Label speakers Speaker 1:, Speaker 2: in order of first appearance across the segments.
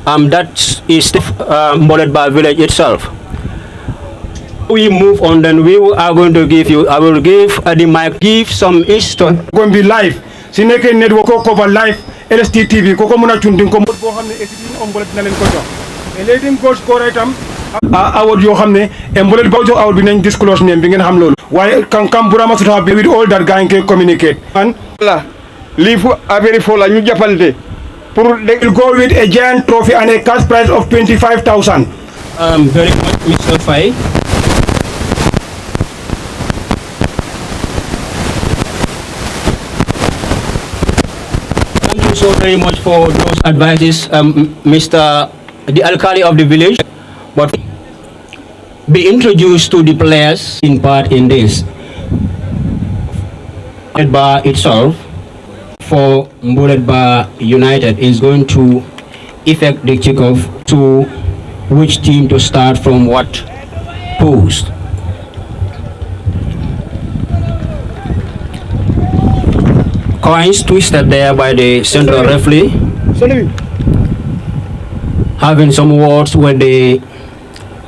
Speaker 1: That is Mbollet-Ba village itself. We move on, then are going to give you, I will give the mic, give some history.
Speaker 2: Going to be live. Si nekkee network ko cover live LST TV ko mën a tundin ko boo xam ne équipe Mbollet na leen ko jox et léegi goal scorer itam award yoo xam ne Mbollet ba jox award bi nañ disclose name bi ngeen xam loolu waaye kam Burama Suta bi with all that guy can communicate and
Speaker 3: la lii fu affaire fo la ñu jàppante pour
Speaker 2: they will go with a giant trophy and a cash prize of 25,000.
Speaker 1: Very much, Mr. Fai. Thank you so very much for those advices, Mr. the Alkali of the village. But be introduced to the players in part in this. Mbollet-Ba itself for Mbollet-Ba United is going to effect the kickoff to which team to start from what post. Coins twisted there by the central referee, having some words with the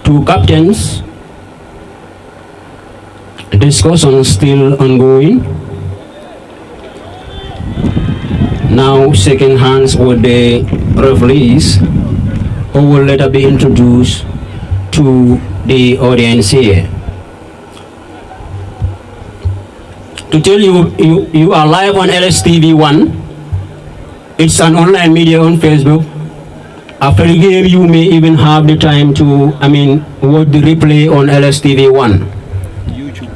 Speaker 1: two captains. Discussion still ongoing. Now shaking hands with the referees, who will later be introduced to the audience here. To tell you, you are live on LSTV1. It's an online media on Facebook. After the game, you may even have the time to, watch the replay on LSTV1. YouTube.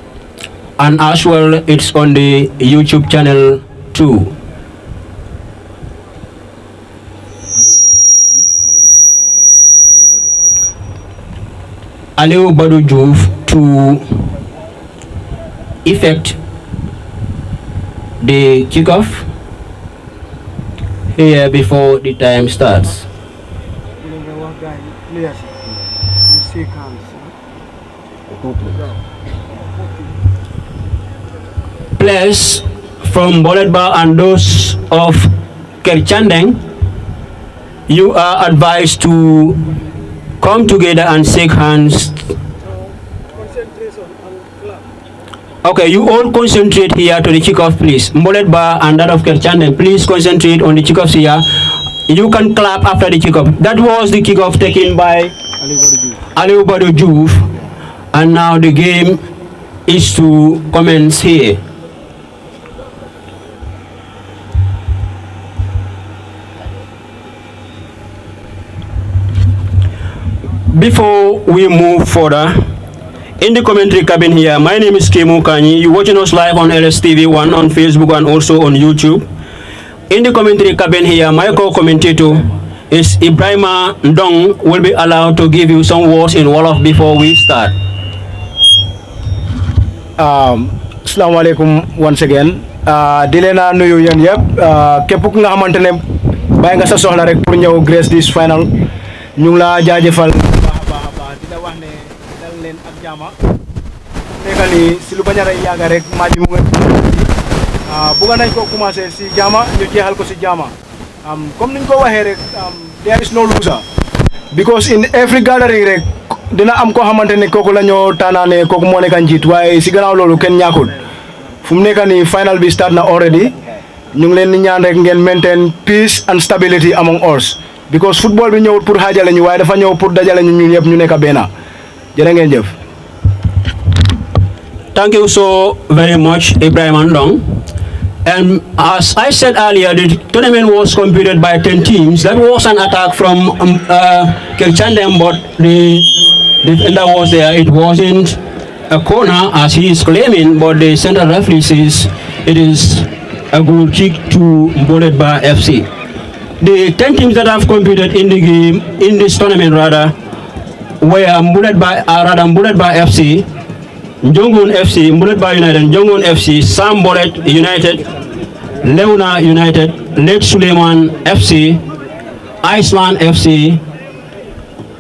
Speaker 1: And as well, it's on the YouTube channel too. Mbollet-Ba Utd to effect the kickoff here before the time starts. Players from Mbollet-Ba and those of Kerr Chandeh, you are advised to come together and shake hands. Okay, you all concentrate here to the kickoff, please. Mbollet-Ba and that of Kerr Chandeh, please concentrate on the kickoffs here. You can clap after the kickoff. That was the kickoff taken by Mbollet-Ba Utd, and now the game is to commence here. Before we move further, in the commentary cabin here, my name is Kemu Kanyi. You're watching us live on LSTV1 on Facebook and also on YouTube. In the commentary cabin here, my co-commentator is Ibrahima Ndong. Will be allowed to give you some words in Wolof before we start.
Speaker 2: Assalamu alaikum once again. Di leen nuyu yéen yëpp képp ku nga xamante ne bàyyi nga sa soxla rek pour ñëw grace this final ñu ngi la jaajëfal baax di la wax ne dal leen ak jaama nekka ni si lu bañ a yàgga rek match bi mu ngi bëgg nañ ko commencé si jaama ñu jeexal ko si jaama comme niñ ko waxee rek there is no loser because in every gathering rek dina am ko xamante ne kooku la ñoo tànnaane kooku moo nekk njiit waaye si gannaaw loolu kenn ñàkkul fu mu nekk ni final bi start na already ñu ngi leen di ñaan rek ngeen maintain peace and stability among us because football bi ñëwul pour xaajale ñu waaye dafa ñëw pour dajale ñu ñun yëpp ñu nekk benn jërë ngeen jëf.
Speaker 1: Thank you so very much, Ibrahim Andong. And as I said earlier, the tournament was competed by 10 teams. That was an attack from Kerr Chandeh, but the defender was there. It wasn't a corner as he is claiming, but the central referee says it is a goal kick to Mbollet-Ba FC. The 10 teams that have competed in the game, in this tournament rather, were Mbollet-Ba FC, Jongun FC, Mbollet-Ba United, Jongun FC, Sam Mbollet United, Leuna United, Lake Suleiman FC, Iceland FC,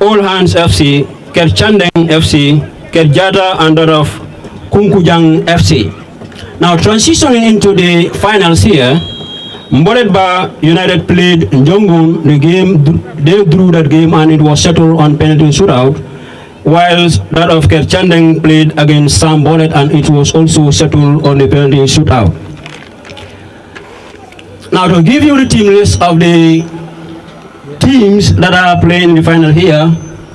Speaker 1: All Hands FC, Kerr Chandeh FC, Kerjata and that of Kunkujang FC. Now transitioning into the finals here, Mbollet-Ba United played Njongun. They drew that game and it was settled on penalty shootout, whilst that of Kerr Chandeh played against Sam Mbollet and it was also settled on the penalty shootout. Now to give you the team list of the teams that are playing in the final here,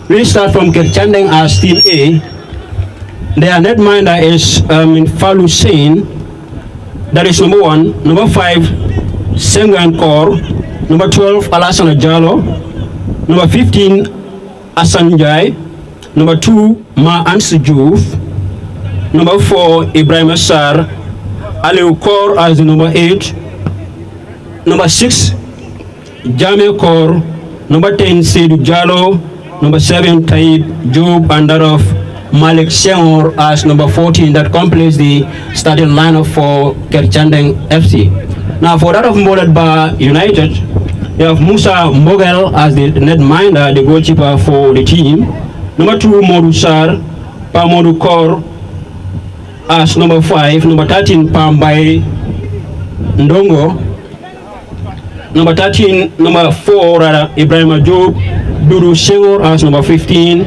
Speaker 1: we start from Kerr Chandeh as Team A. Their netminder is Falu Sain. That is number 1. Number 5, Sengan Kaur. Number 12, Alassane Jallo. Number 15, Asan Jai. Number 2, Ma Ansu Diouf. Number 4, Ibrahim Assar. Aliou Kaur as the number 8. Number 6, Jamil Kaur. Number 10, Seydou Jallo. Number 7, Taib Job, and that of Malik Senghor as number 14. That completes the starting lineup for Kerr Chandeh FC. Now for that of Mbollet-Ba United, you have Musa Mogel as the netminder, the goalkeeper for the team. Number 2, Modou Sarr. Modou Kaur as number 5. Number 13, Pambai Ndongo. Number 4, Ibrahim Job. Doudou Senghor as number 15.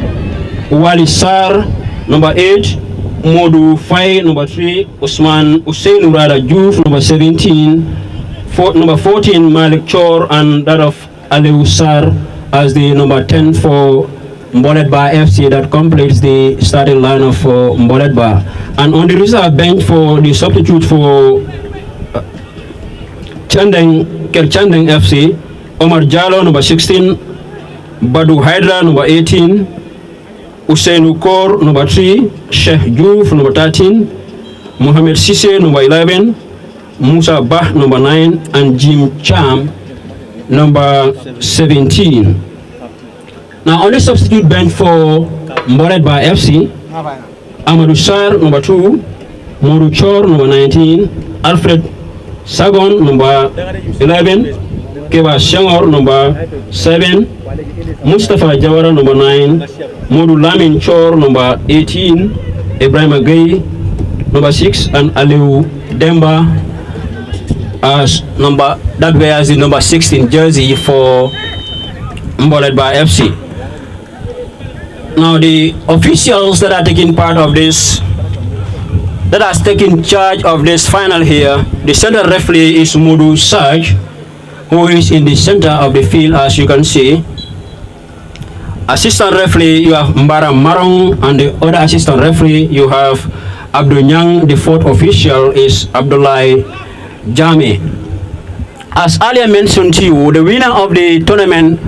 Speaker 1: Wali Sarr, number 8. Modou Faye, number 3. Usman Hussein Diouf, number 17. Number 14, Malik Chor, and that of Aliou Sarr as the number 10 for Mbollet-Ba FC. That completes the starting lineup for Mbollet-Ba. And on the reserve bench for the substitute for Kerr Chandeh FC, Omar Jallo, number 16. Badou Hydra, number 18. Ousseynou Kaur, number 3. Sheikh Diouf, number 13. Mohamed Sisse, number 11. Musa Bah, number 9. And Jim Cham, number 17. Now on the substitute bench for Mbollet-Ba FC, Amadou Sarr, number 2. Modou Chor, number 19. Alfred Sagon, number 11. Keba Senghor, number 7. Mustafa Jawara, number 9. Modou Lamin Chor, number 18. Ibrahim Gueye, number 6. And Aliou Demba as that wears the number 16 jersey for Mbollet-Ba FC. Now the officials that are taking part of this, that has taken charge of this final here, the center referee is Modou Sarr, who is in the center of the field, as you can see. Assistant referee, you have Mbara Marong, and the other assistant referee, you have Abdou Nyang. The fourth official is Abdoulaye Jame. As earlier mentioned to you, the winner of the tournament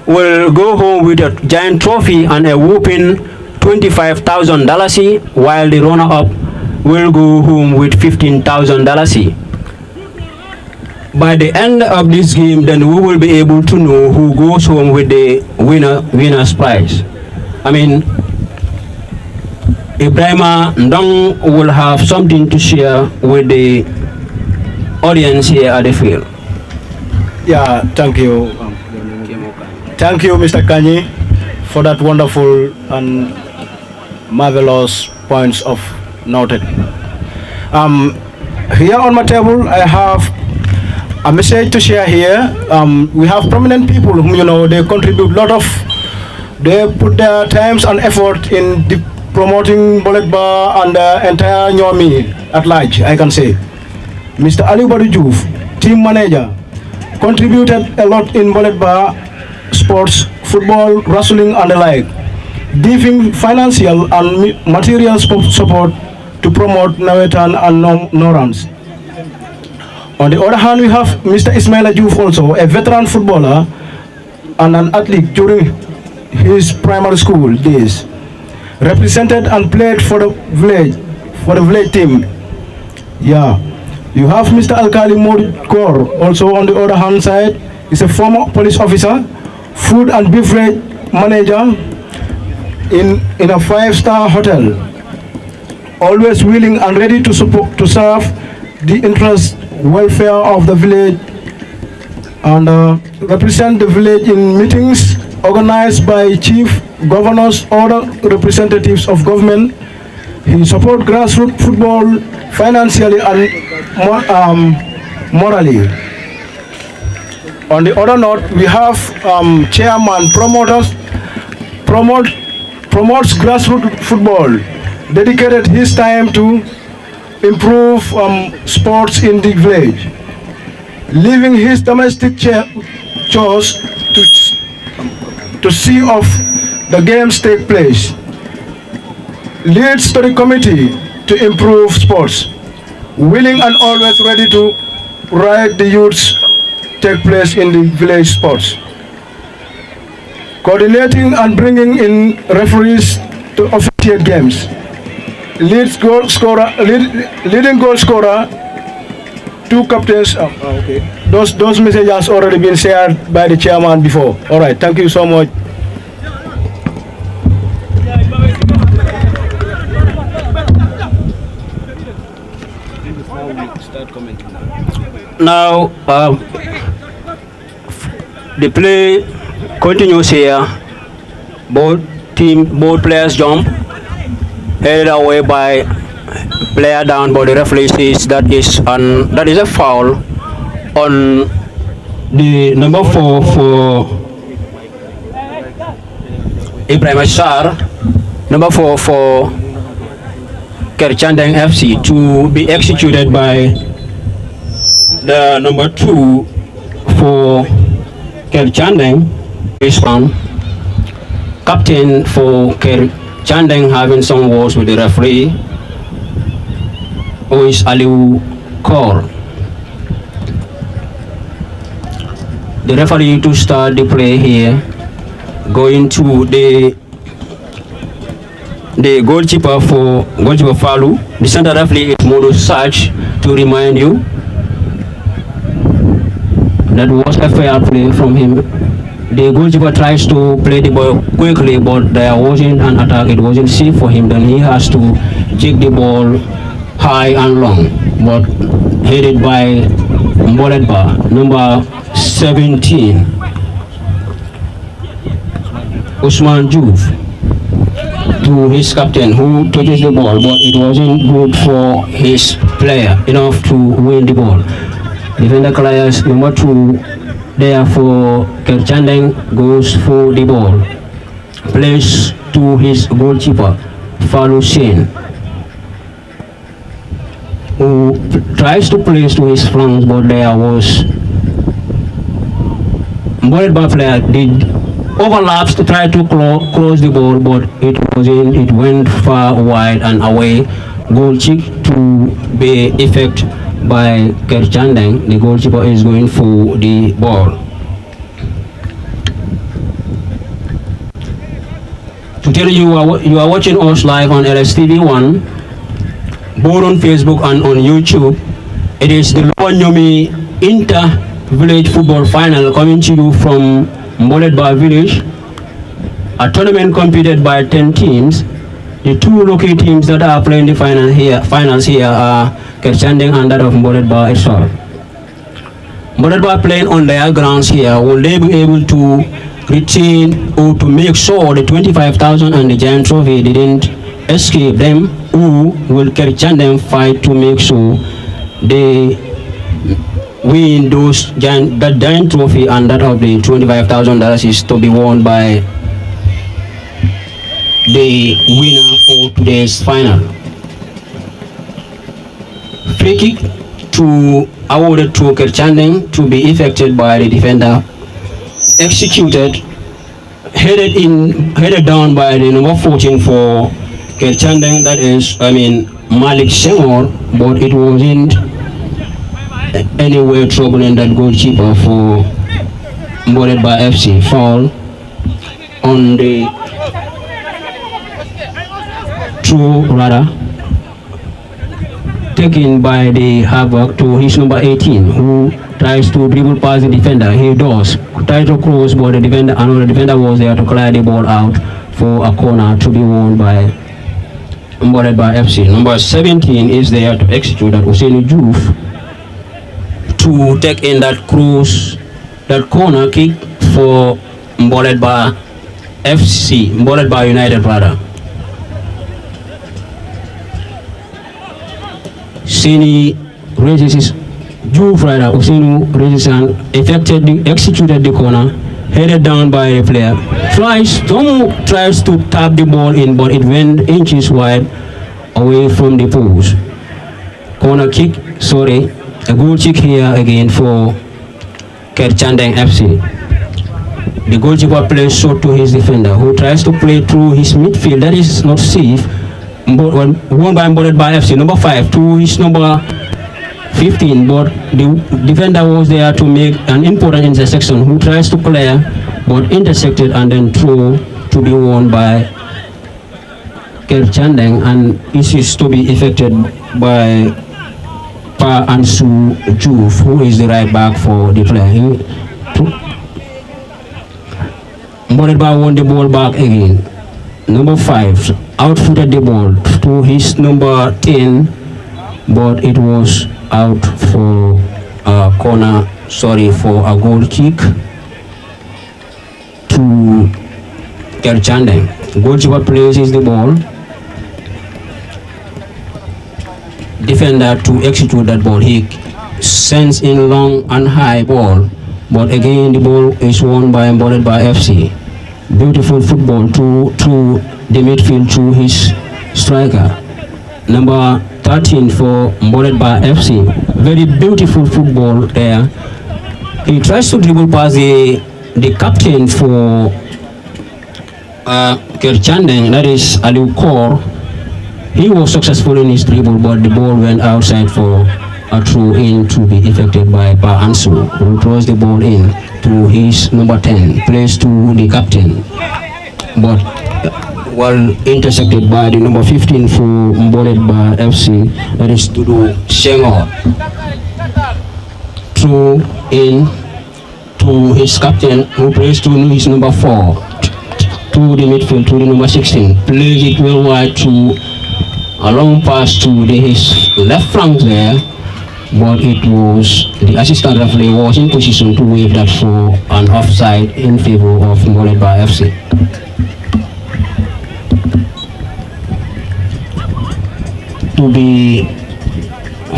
Speaker 1: will go home with a giant trophy and a whooping $25,000, while the runner-up will go home with $15,000. By the end of this game, then we will be able to know who goes home with the winner's prize. I mean, Ibrahima Ndong will have something to share with the audience here at the field.
Speaker 2: Yeah, thank you. Thank you, Mr. Kanyi, for that wonderful and marvelous points of noted. Here on my table, I have a message to share here. We have prominent people whom, they contribute they put their times and effort in promoting Mbollet-Ba and the entire Niumi at large, I can say. Mr. Aliou Diouf, team manager, contributed a lot in Mbollet-Ba sports, football, wrestling and the like, giving financial and material support to promote Nawetan and Norans. On the other hand, we have Mr. Ismaila Diouf, also a veteran footballer and an athlete during his primary school days, represented and played for the village team. Yeah. You have Mr. Alkali Modou Kaur, also on the other hand side. He's a former police officer, food and beverage manager in a 5-star hotel, always willing and ready to serve the interest welfare of the village and represent the village in meetings organized by chief, governors, other representatives of government. He supports grassroots football financially and morally. On the other note, we have chairman promotes grassroots football, dedicated his time to improve sports in the village, leaving his domestic chores to see off the games take place. Leads to the committee to improve sports, willing and always ready to ride the youths take place in the village sports. Coordinating and bringing in referees to officiate games. Leading goal scorer, two captains. Okay. Those messages already been shared by the chairman before. All right. Thank you so much.
Speaker 1: Now, the play continues here. Both players jump, headed away by player down, but the referee says that is a foul on the number 4 for Ibrahim Ashar, number 4 for Kerr Chandeh FC, to be executed by the number 2 for Kerr Chandeh is found. Captain for Kerr Chandeh having some words with the referee, who is Aliu Kaur. The referee to start the play here, going to the goalkeeper Falu. The center referee is Modu Sach, to remind you that was a fair play from him. The goalkeeper tries to play the ball quickly, but there wasn't an attack. It wasn't safe for him. Then he has to kick the ball high and long, but headed by Mbollet-Ba, number 17, Usman Juve, to his captain, who touches the ball, but it wasn't good for his player enough to win the ball. Defender clears number 2, therefore Kerr Chandeh goes for the ball, plays to his goalkeeper Falu Sen, who tries to place to his flanks, but there was Mbollet-Ba player did overlaps to try to close the ball, but it went far wide and away. Goal kick to be effect by Kerr Chandeh. The goalkeeper is going for the ball. To tell you are watching us live on LSTV1, both on Facebook and on YouTube. It is the Niumi inter-village football final coming to you from Mbollet-Ba village. A tournament competed by 10 teams. The 2 local teams that are playing the finals here are Kerr Chandeh and that of Mbollet-Ba itself. Mbollet-Ba playing on their grounds here. Will they be able to retain or to make sure the 25,000 and the giant trophy didn't escape them, or will Kerr Chandeh fight to make sure they win that giant trophy, and that of the $25,000 is to be won by the winner for today's final. Free kick awarded to Kerr Chandeh to be effected by the defender, executed, headed down by the number 14 for Kerr Chandeh, that is Malik Senghor, but it wasn't anywhere troubling that goalkeeper for Mbollet-Ba FC. Foul on the taken by the halfback to his number 18, who tries to dribble past the defender. He does try to cross, but another defender was there to clear the ball out for a corner to be won by Mbollet-Ba FC. Number 17 is there to execute that Hussein Juve to take in that corner kick for Mbollet-Ba FC, Mbollet-Ba United rather. Sini raises his Juve rider Usinu resistance executed the corner, headed down by the player. Tomu tries to tap the ball in, but it went inches wide away from the post. Corner kick, a goal kick here again for Kerr Chandeh FC. The goalkeeper plays short to his defender, who tries to play through his midfield. That is not safe. Won by Mbollet-Ba FC, number 5, to his number 15, but the defender was there to make an important intersection, who tries to clear, but intercepted and then throw to be won by Kerr Chandeh, and this is to be effected by Pa Ansu Juve, who is the right back for the player. Mbollet-Ba won the ball back again. Number 5 outfooted the ball to his number 10, but it was out for a corner, for a goal kick to Kerr Chandeh. Goalkeeper places the ball. Defender to execute that ball. He sends in long and high ball, but again the ball is won by Mbollet-Ba FC. Beautiful football to the midfield to his striker, number 13 for Mbollet-Ba FC. Very beautiful football there. He tries to dribble past the captain for Kerr Chandeh, that is Aliu Kaur. He was successful in his dribble, but the ball went outside for a throw in to be effected by Pa Ansu, who throws the ball in to his number 10, plays to the captain, but while intercepted by the number 15 for Mbollet-Ba FC, that is to do Senghor. Throw in to his captain, who plays to his number 4, to the midfield, to the number 16, plays it well wide to a long pass to his left flank there, but it was the assistant referee was in position to wave that for an offside in favor of Mbollet-Ba FC. To be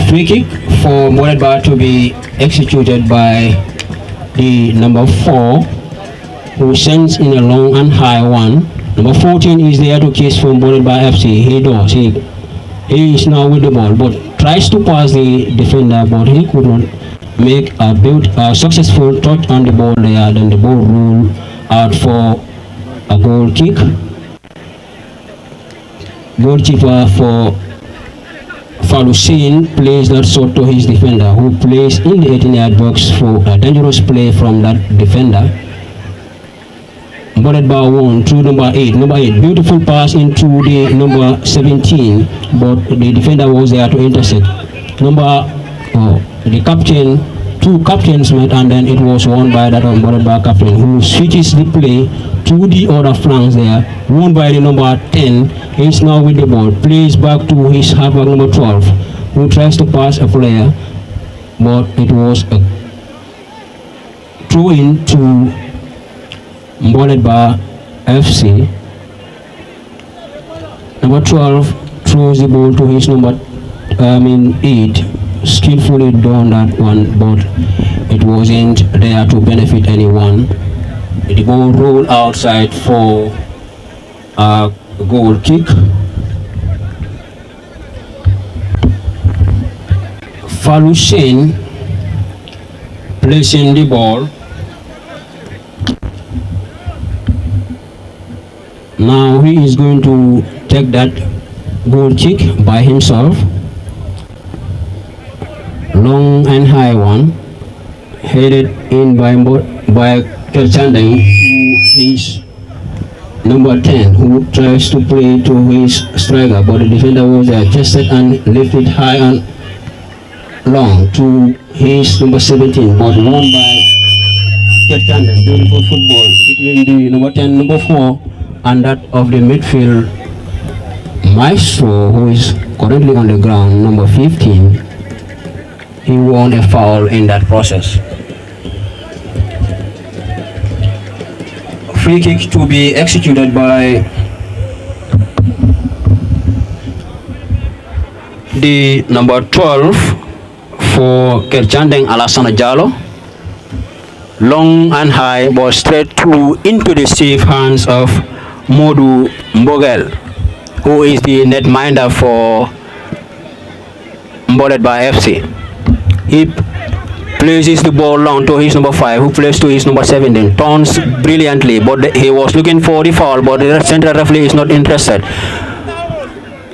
Speaker 1: free kick for Mbollet-Ba to be executed by the number 4, who sends in a long and high one. Number 14 is there to case for Mbollet-Ba FC. He is now with the ball, but tries to pass the defender, but he could not make a successful touch on the ball there. Then the ball ruled out for a goal kick. Goalkeeper for Falusin plays that shot to his defender, who plays in the 18-yard box for a dangerous play from that defender. Mbollet-Ba won to number 8. Number 8, beautiful pass into the number 17, but the defender was there to intercept. The captain, 2 captains met, and then it was won by that Mbollet-Ba captain, who switches the play to the other flanks there, won by the number 10. He's now with the ball, plays back to his halfback number 12, who tries to pass a player, but it was a throw in to Mbollet-Ba FC. Number 12 throws the ball to his number 8. Skillfully done that one, but it wasn't there to benefit anyone. The ball rolled outside for a goal kick. Falusin placing the ball. Now he is going to take that goal kick by himself. Long and high one, headed in by Kerr Chandeh, who is number 10, who tries to play to his striker, but the defender was adjusted and lifted high and long to his number 17, but won by Kerr Chandeh. Beautiful football between the number 10, number 4, and that of the midfield Maestro, who is currently on the ground, number 15. He won a foul in that process. Free kick to be executed by the number 12 for Kerr Chandeh Alassana Jallo. Long and high, but straight through into the safe hands of Modu Mbogel, who is the netminder for Mbollet-Ba FC. He places the ball long to his number 5, who plays to his number 17, turns brilliantly, but he was looking for the foul, but the central referee is not interested.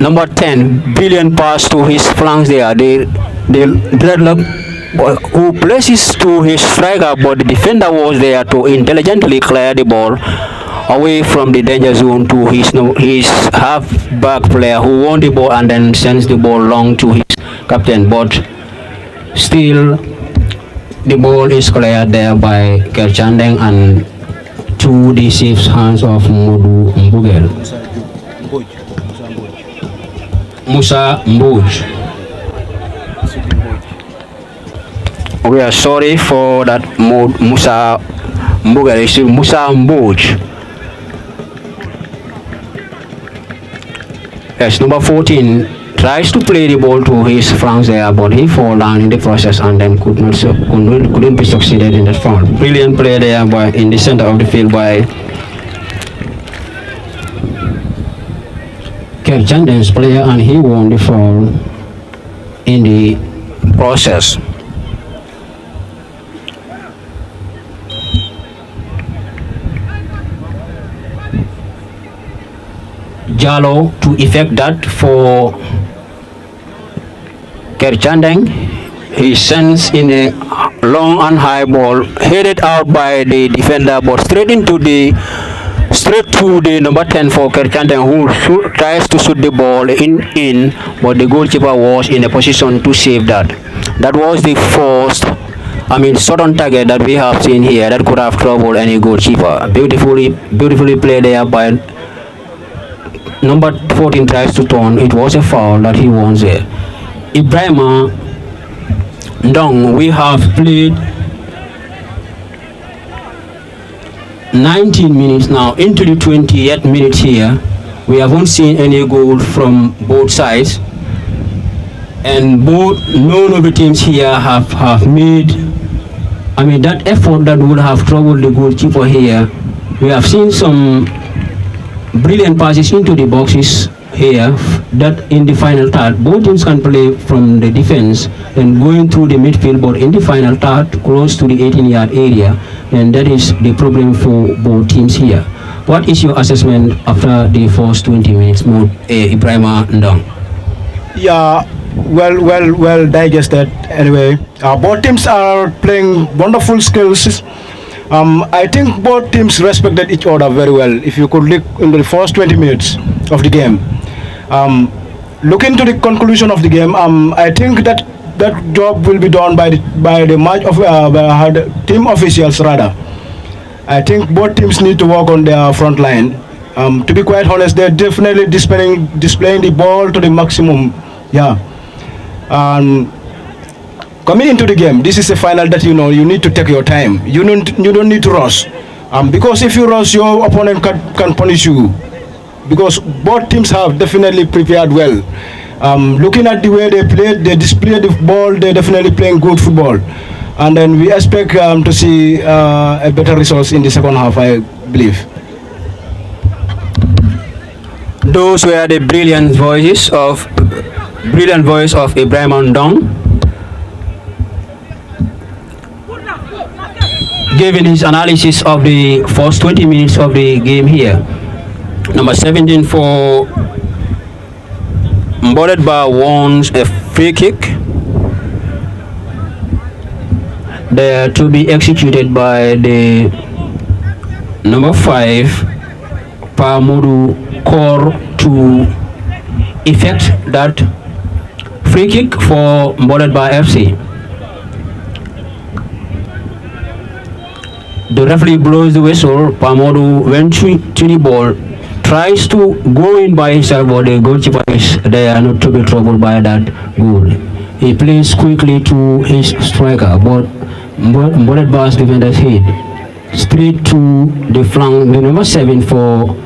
Speaker 1: Number 10, brilliant pass to his flanks there, the deadlock, who places to his striker, but the defender was there to intelligently clear the ball away from the danger zone to his half-back player, who won the ball and then sends the ball long to his captain, but still the ball is cleared there by Kerr Chandeh and to the safe hands of Modu Mbogel. Musa Mboj. We are sorry for that. Musa Mbogel is Musa Mboj. Yes, number 14 tries to play the ball to his flanks there, but he fall down in the process and then couldn't be succeeded in that foul. Brilliant play there in the center of the field by Kerr Chandeh's player, and he won the foul in the process. Jallo to effect that for Kerr Chandeh. He sends in a long and high ball headed out by the defender, but straight to the number 10 for Kerr Chandeh, who tries to shoot the ball in, but the goalkeeper was in a position to save that. That was the first, shot on target that we have seen here that could have troubled any goalkeeper. Beautifully played there by number 14. Tries to turn. It was a foul that he won there. Ibrahima Ndong, we have played 19 minutes now, into the 20th minute here. We haven't seen any goal from both sides, and none of the teams here have made that effort that would have troubled the goalkeeper here. We have seen some brilliant passes into the boxes here, that in the final third both teams can play from the defense and going through the midfield, but in the final third close to the 18-yard area, and that is the problem for both teams here. What is your assessment after the first 20 minutes, Ibrahima Ndong?
Speaker 2: Yeah, well digested anyway. Both teams are playing wonderful skills. I think both teams respected each other very well. If you could look in the first 20 minutes of the game, looking to the conclusion of the game, I think that job will be done by the match of the team officials rather. I think both teams need to work on their front line. To be quite honest, they're definitely displaying the ball to the maximum. Yeah. Coming into the game, this is a final that you need to take your time. You don't need to rush, because if you rush, your opponent can punish you. Because both teams have definitely prepared well. Looking at the way they played, they displayed the ball. They're definitely playing good football, and then we expect to see a better results in the second half, I believe.
Speaker 1: Those were the brilliant voice of Ibrahima Ndong, giving his analysis of the first 20 minutes of the game here. Number 17 for Mbollet-Ba wants a free kick there to be executed by the number 5 Pamodu Kerr to effect that free kick for Mbollet-Ba FC. The referee blows the whistle. Pamodu went to the ball, tries to go in by himself, but the goalkeeper is there not to be troubled by that goal. He plays quickly to his striker, but Mbollet-Ba's defenders hit straight to the flank, the number 7 for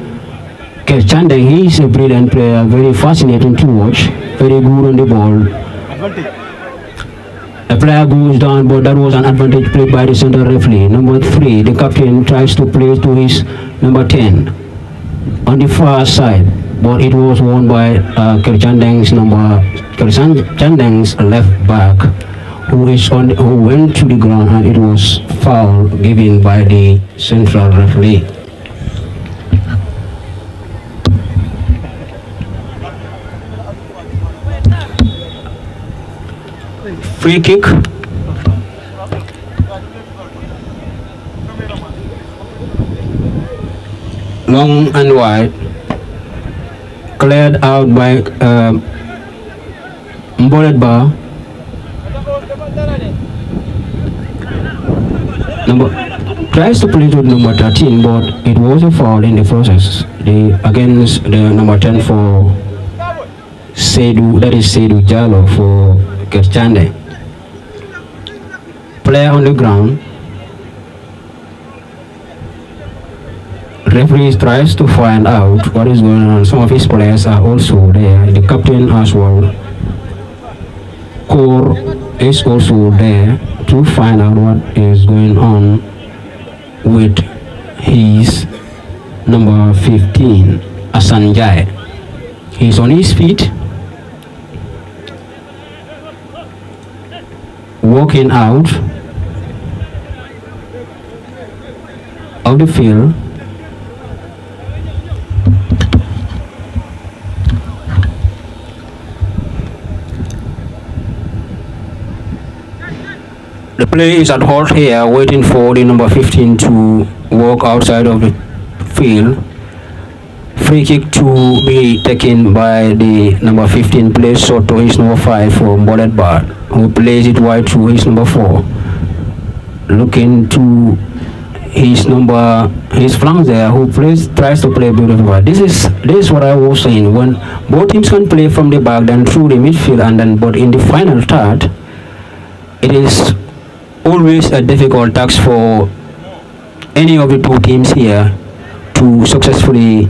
Speaker 1: Kerr Chandeh. He is a brilliant player, very fascinating to watch, very good on the ball. A player goes down, but that was an advantage played by the center referee. Number 3, the captain tries to play to his number 10 on the far side, but it was won by Kerr Chandeh's left back, who went to the ground, and it was foul given by the central referee. Free kick. Long and wide. Cleared out by Mbollet-Ba. Tries to play to number 13, but it was a foul in the process. Against the number 10 for Seydou, that is Seydou Jallow for Kerr Chandeh. Player on the ground. Referee tries to find out what is going on. Some of his players are also there. The captain as well. Kerr is also there to find out what is going on with his number 15, Asanjai. He's on his feet, walking out of the field. The play is at halt here, waiting for the number 15 to walk outside of the field. Free kick to be taken by the number 15, plays short to his number 5 for Mbollet-Ba, who plays it wide to his number 4. Looking to his flanks there, who tries to play beautifully. This is what I was saying. When both teams can play from the back, then through the midfield, and then but in the final third, it is always a difficult task for any of the two teams here to successfully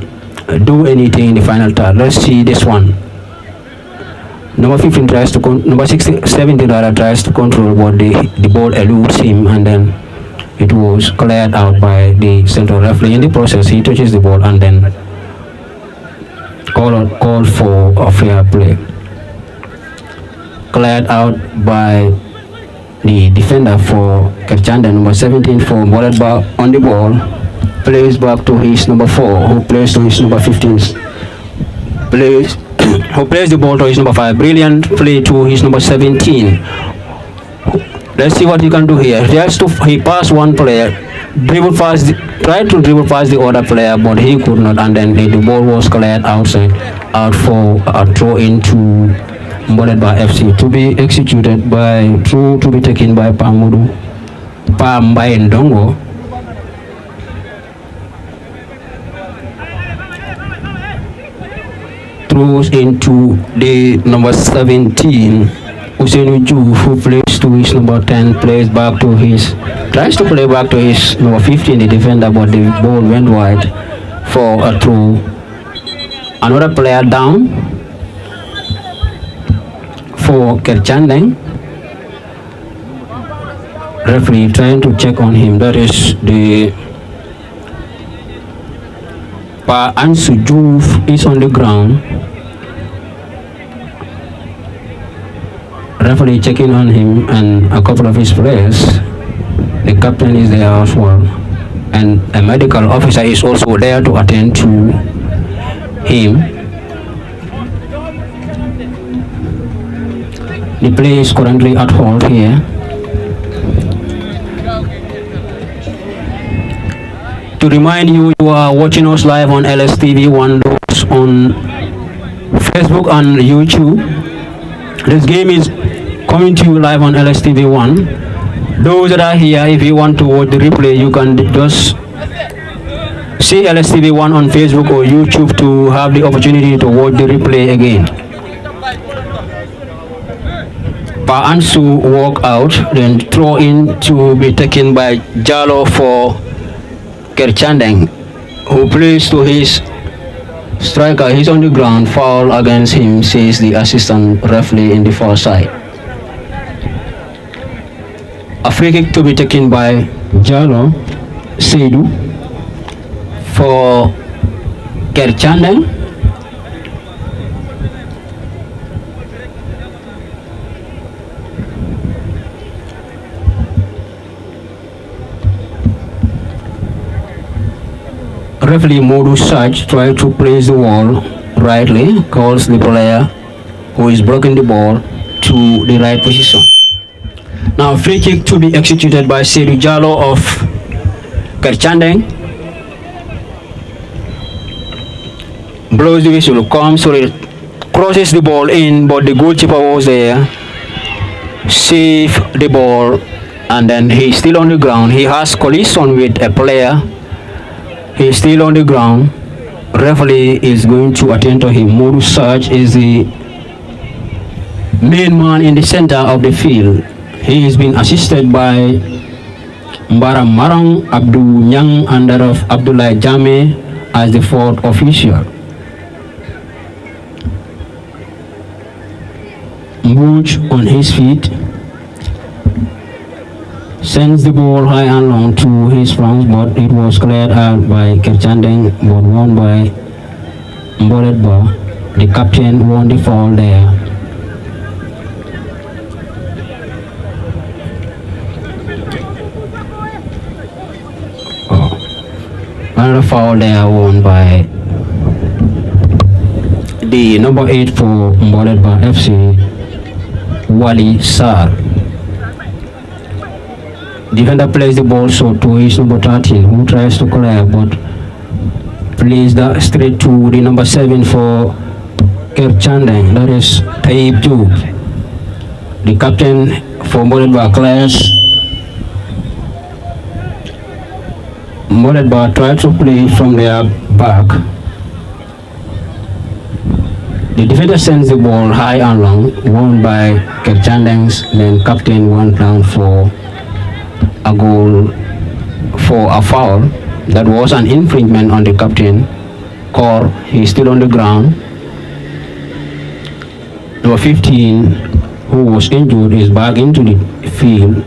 Speaker 1: do anything in the final third. Let's see this one. Number 15 tries to number 17 rather tries to control, but the ball eludes him, and then it was cleared out by the central referee. In the process, he touches the ball and then called for a fair play. Cleared out by the defender for Kerr Chandeh, number 17 for Mbollet-Ba on the ball, plays back to his number 4, who plays to his number 15, who plays the ball to his number 5. Brilliant play to his number 17. Let's see what he can do here. He passed one player, tried to dribble past the other player, but he could not, and then the ball was cleared out for a throw into Mbollet-Ba FC to be executed to be taken by Pambai Ndongo. Throws into the number 17, Usainu Juve, who plays to his number 10, tries to play back to his number 15, the defender, but the ball went wide for a throw. Another player down for Kerr Chandeh. Referee trying to check on him. That is the Ansu Juve is on the ground. Referee checking on him and a couple of his players. The captain is there as well, and a medical officer is also there to attend to him. The play is currently at halt here. To remind you, you are watching us live on LSTV1, those on Facebook and YouTube. This game is coming to you live on LSTV1. Those that are here, if you want to watch the replay, you can just see LSTV1 on Facebook or YouTube to have the opportunity to watch the replay again. Ansu walk out, then throw in to be taken by Jallow for Kerr Chandeh, who plays to his striker. He's on the ground. Foul against him, says the assistant referee in the far side. A free kick to be taken by Jalo Seidu for Kerr Chandeh. Referee Modu Saj tried to place the ball rightly, calls the player who is blocking the ball to the right position. Now free kick to be executed by Seidu Jalo of Kerr Chandeh. Blows the whistle, comes to it, crosses the ball in, but the goalkeeper was there, save the ball, and then he's still on the ground. He has collision with a player. He's still on the ground. Referee is going to attend to him. Modu Saj is the main man in the center of the field. He is being assisted by Mbara Marang, Abdul Nyang, and that of Abdullah Jame as the fourth official. Mbuj on his feet sends the ball high and long to his flanks, but it was cleared out by Kerr Chandeh, but won by Mbollet-Ba. The captain won the foul there. Another foul there won by the number 8 for Mbollet-Ba FC, Wali Sar. Defender plays the ball so to his number 13, who tries to clear, but plays that straight to the number 7 for Kerr Chandeh, that is Taib Job. The captain for Mbollet-Ba clears. Mbollet-Ba tried to play from their back. The defender sends the ball high and long, won by Kerr Chandeh, then captain went down for a goal, for a foul. That was an infringement on the captain. Kerr, he's still on the ground. Number 15, who was injured, is back into the field.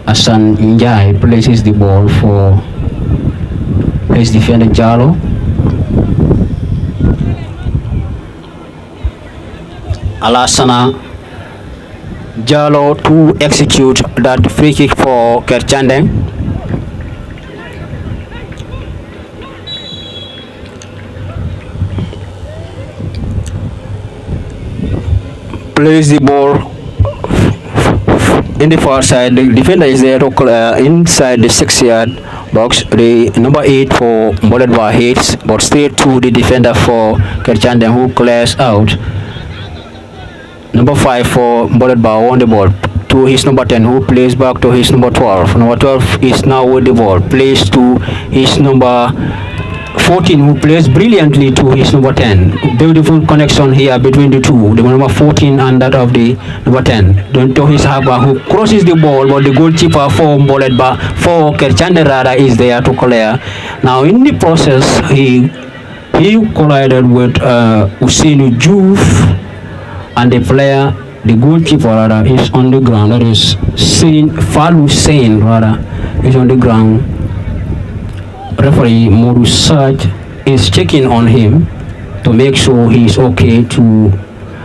Speaker 1: Asan Njai places the ball for his defender Jalo. Alassana Jalo to execute that free kick for Kerr Chandeh. Plays the ball in the far side. The defender is there to inside the 6-yard box. The number 8 for Mbollet-Ba hits, but straight to the defender for Kerr Chandeh, who clears out. Number 5 for Mbollet-Ba won the ball to his number 10, who plays back to his number 12. Number 12 is now with the ball, plays to his number 14, who plays brilliantly to his number 10. Beautiful connection here between the two, the number 14 and that of the number 10. Then to his Haba, who crosses the ball, but the goalkeeper for Mbollet-Ba, for Kerr Chandeh rather, is there to clear. Now in the process, he collided with Usainu Juf, and the player, the goalkeeper rather, is on the ground. That is Falu Sain rather, is on the ground. Referee Modu Saj is checking on him to make sure he is okay to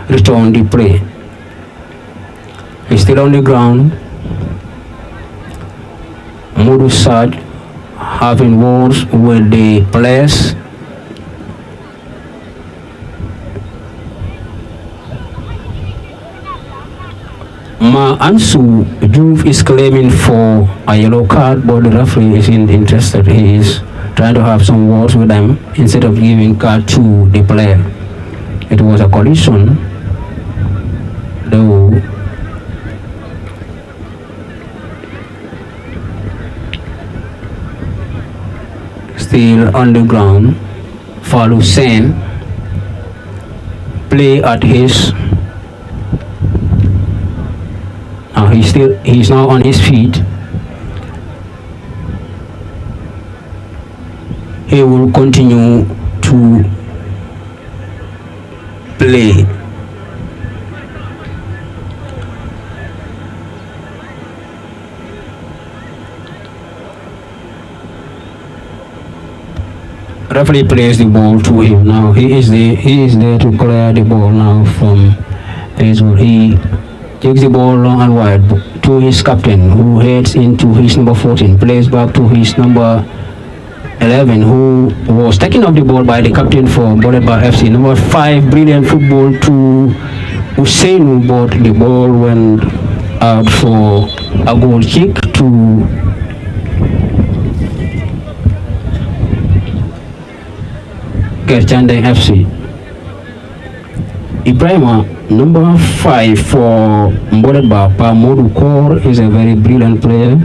Speaker 1: return the play. He's still on the ground. Modu Saj having words with the players. Ma Ansu Juve is claiming for a yellow card, but the referee isn't interested. He is trying to have some words with them instead of giving card to the player. It was a collision, though. Still on the ground, Falu Sen play at his. He's now on his feet. He will continue to play. referee plays the ball to him. Now he is there to clear the ball now from his goal. He takes the ball long and wide to his captain, who heads into his number 14, plays back to his number 11, who was taken up the ball by the captain for Mbollet-Ba FC. Number 5, brilliant football to Hussein, but the ball went out for a goal kick to Kerr Chandeh FC. Ibrahima, number 5 for Mbollet-Ba, Pamodu Kerr, is a very brilliant player.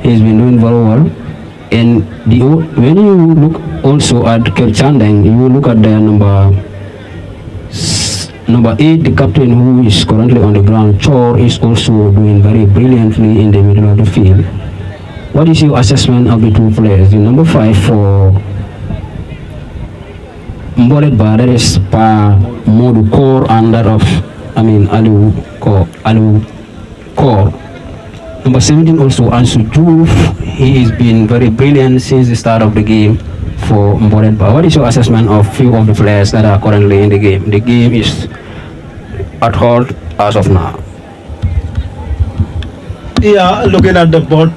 Speaker 1: He's been doing very well. And when you look also at Kerr Chandeh, you look at the number 8, the captain, who is currently on the ground. Chor is also doing very brilliantly in the middle of the field. What is your assessment of the two players? The number 5 for Mbollet-Ba, that is Pamodu Kerr, and that of Aliu Kerr. Number 17 also Ansu Diouf. He has been very brilliant since the start of the game for Mbollet-Ba. What is your assessment of few of the players that are currently in the game? The game is at halt as of now.
Speaker 2: Yeah, looking at the both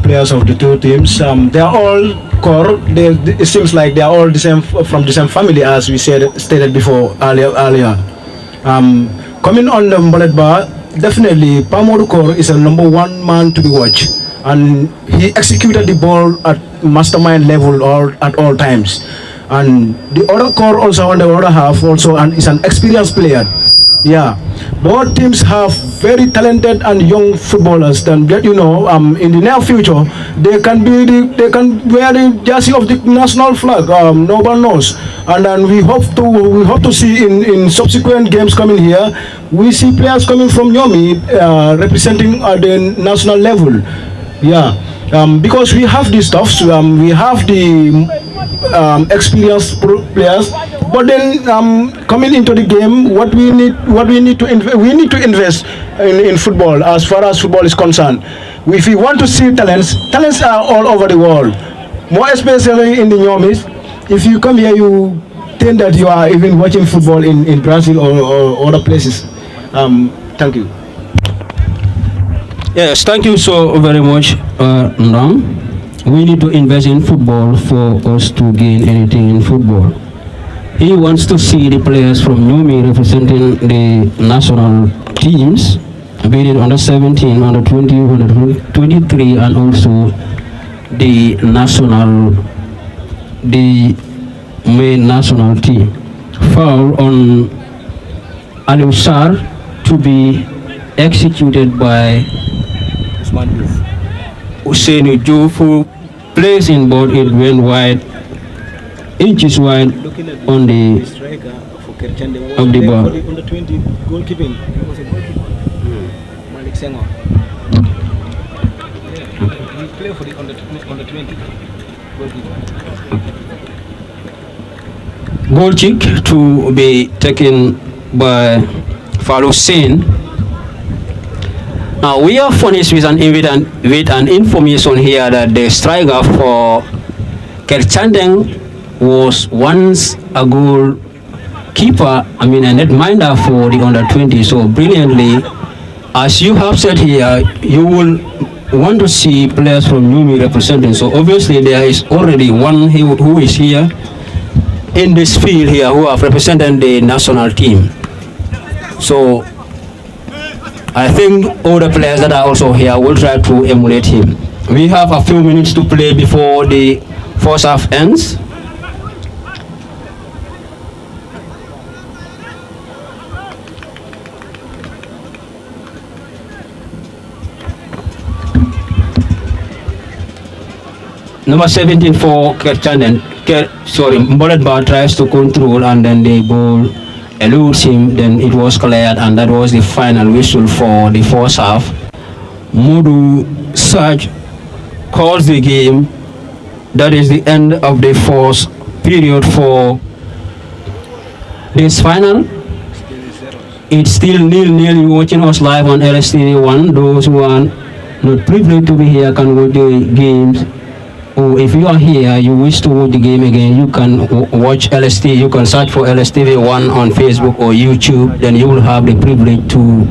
Speaker 2: players of the two teams, they are all core. It seems like they are all the same from the same family, as we stated before earlier. Coming on the Mbollet-Ba, definitely Pamodu Kerr is a number 1 man to be watched, and he executed the ball at mastermind level at all times. And the other Kerr also on the other half is an experienced player. Yeah, both teams have very talented and young footballers. Then in the near future they can wear the jersey of the national flag. No one knows. And then we hope to see in subsequent games coming here, we see players coming from Niumi representing at the national level. Yeah, because we have the stuffs, we have the experienced players, but then coming into the game, we need to invest in football. As far as football is concerned, if we want to see talents are all over the world, more especially in the Niumis. If you come here, you think that you are even watching football in Brazil or other places. Thank you.
Speaker 1: Yes, thank you so very much, Ndong. We need to invest in football for us to gain anything in football. He wants to see the players from Niumi representing the national teams, be it under 17, under 20, under 23, and also the main national team. Foul on Aliu Sar to be executed by Hussein Diouf, who plays in, but it went wide, inches wide on the of the ball.
Speaker 2: Under 20 goalkeeping. It was a goalkeeper. Malik Senghor. He played for the under 20 goalkeeper.
Speaker 1: Goal kick to be taken by Hussein. Now we are furnished with an information here that the striker for Kerr Chandeh was once a goalkeeper, a netminder for the under 20. So brilliantly, as you have said here, you will want to see players from Niumi representing. So obviously there is already one who is here in this field here who have represented the national team. So I think all the players that are also here will try to emulate him. We have a few minutes to play before the first half ends. Number 17 for Kerr Chandeh. Mbollet-Ba tries to control, and then the ball eludes him. Then it was cleared, and that was the final whistle for the first half. Modu Saj calls the game. That is the end of the first period for this final. It's still 0-0. You're watching us live on LSTV1. Those who are not privileged to be here can watch the games or if you are here, you wish to watch the game again, you can watch LST. You can search for LSTV1 on Facebook or YouTube. Then you will have the privilege to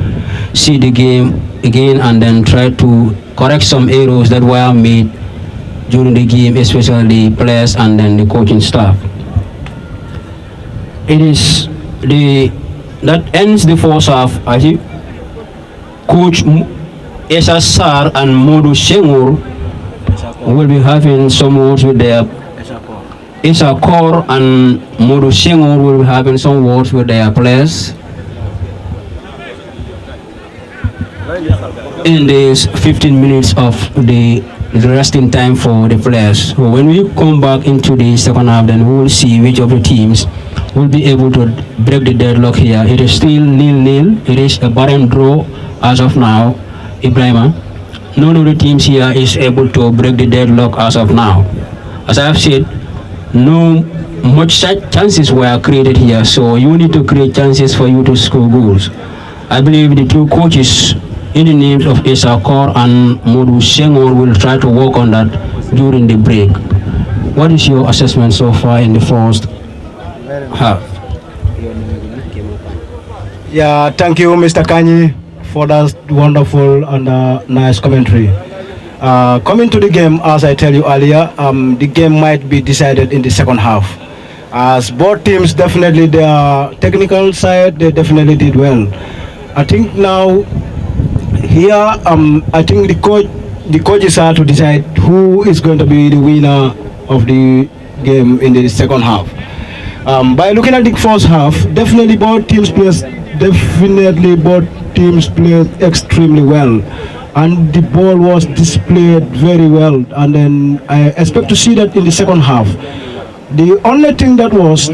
Speaker 1: see the game again and then try to correct some errors that were made during the game, especially the players and then the coaching staff. It is that ends the first half. I think Coach Esa Sar and Modu Sengur will be having some words with their Esa Kor and Modu Sengur will be having some words with their players in these 15 minutes of the resting time for the players. So when we come back into the second half, then we will see which of the teams will be able to break the deadlock here. It is still 0-0. It is a barren draw as of now, Ibrahima. None of the teams here is able to break the deadlock as of now. As I have said, no much chances were created here, so you need to create chances for you to score goals. I believe the two coaches in the names of Esa Kor and Modu Senghor will try to work on that during the break. What is your assessment so far in the first half?
Speaker 2: Yeah, thank you, Mr. Kanyi, for that wonderful and nice commentary. Coming to the game, as I tell you earlier, the game might be decided in the second half. As both teams, definitely their technical side, they definitely did well. I think now here, I think the coaches are to decide who is going to be the winner of the game in the second half. By looking at the first half, definitely both teams played extremely well, and the ball was displayed very well. And then I expect to see that in the second half. The only thing that was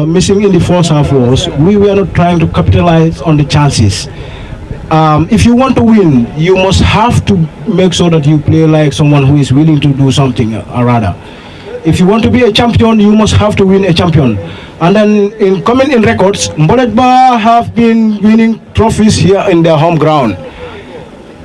Speaker 2: missing in the first half was we were not trying to capitalize on the chances. If you want to win, you must have to make sure that you play like someone who is willing to do something, or rather. If you want to be a champion, you must have to win a champion. And then in coming in records, Mbollet-Ba have been winning trophies here in their home ground.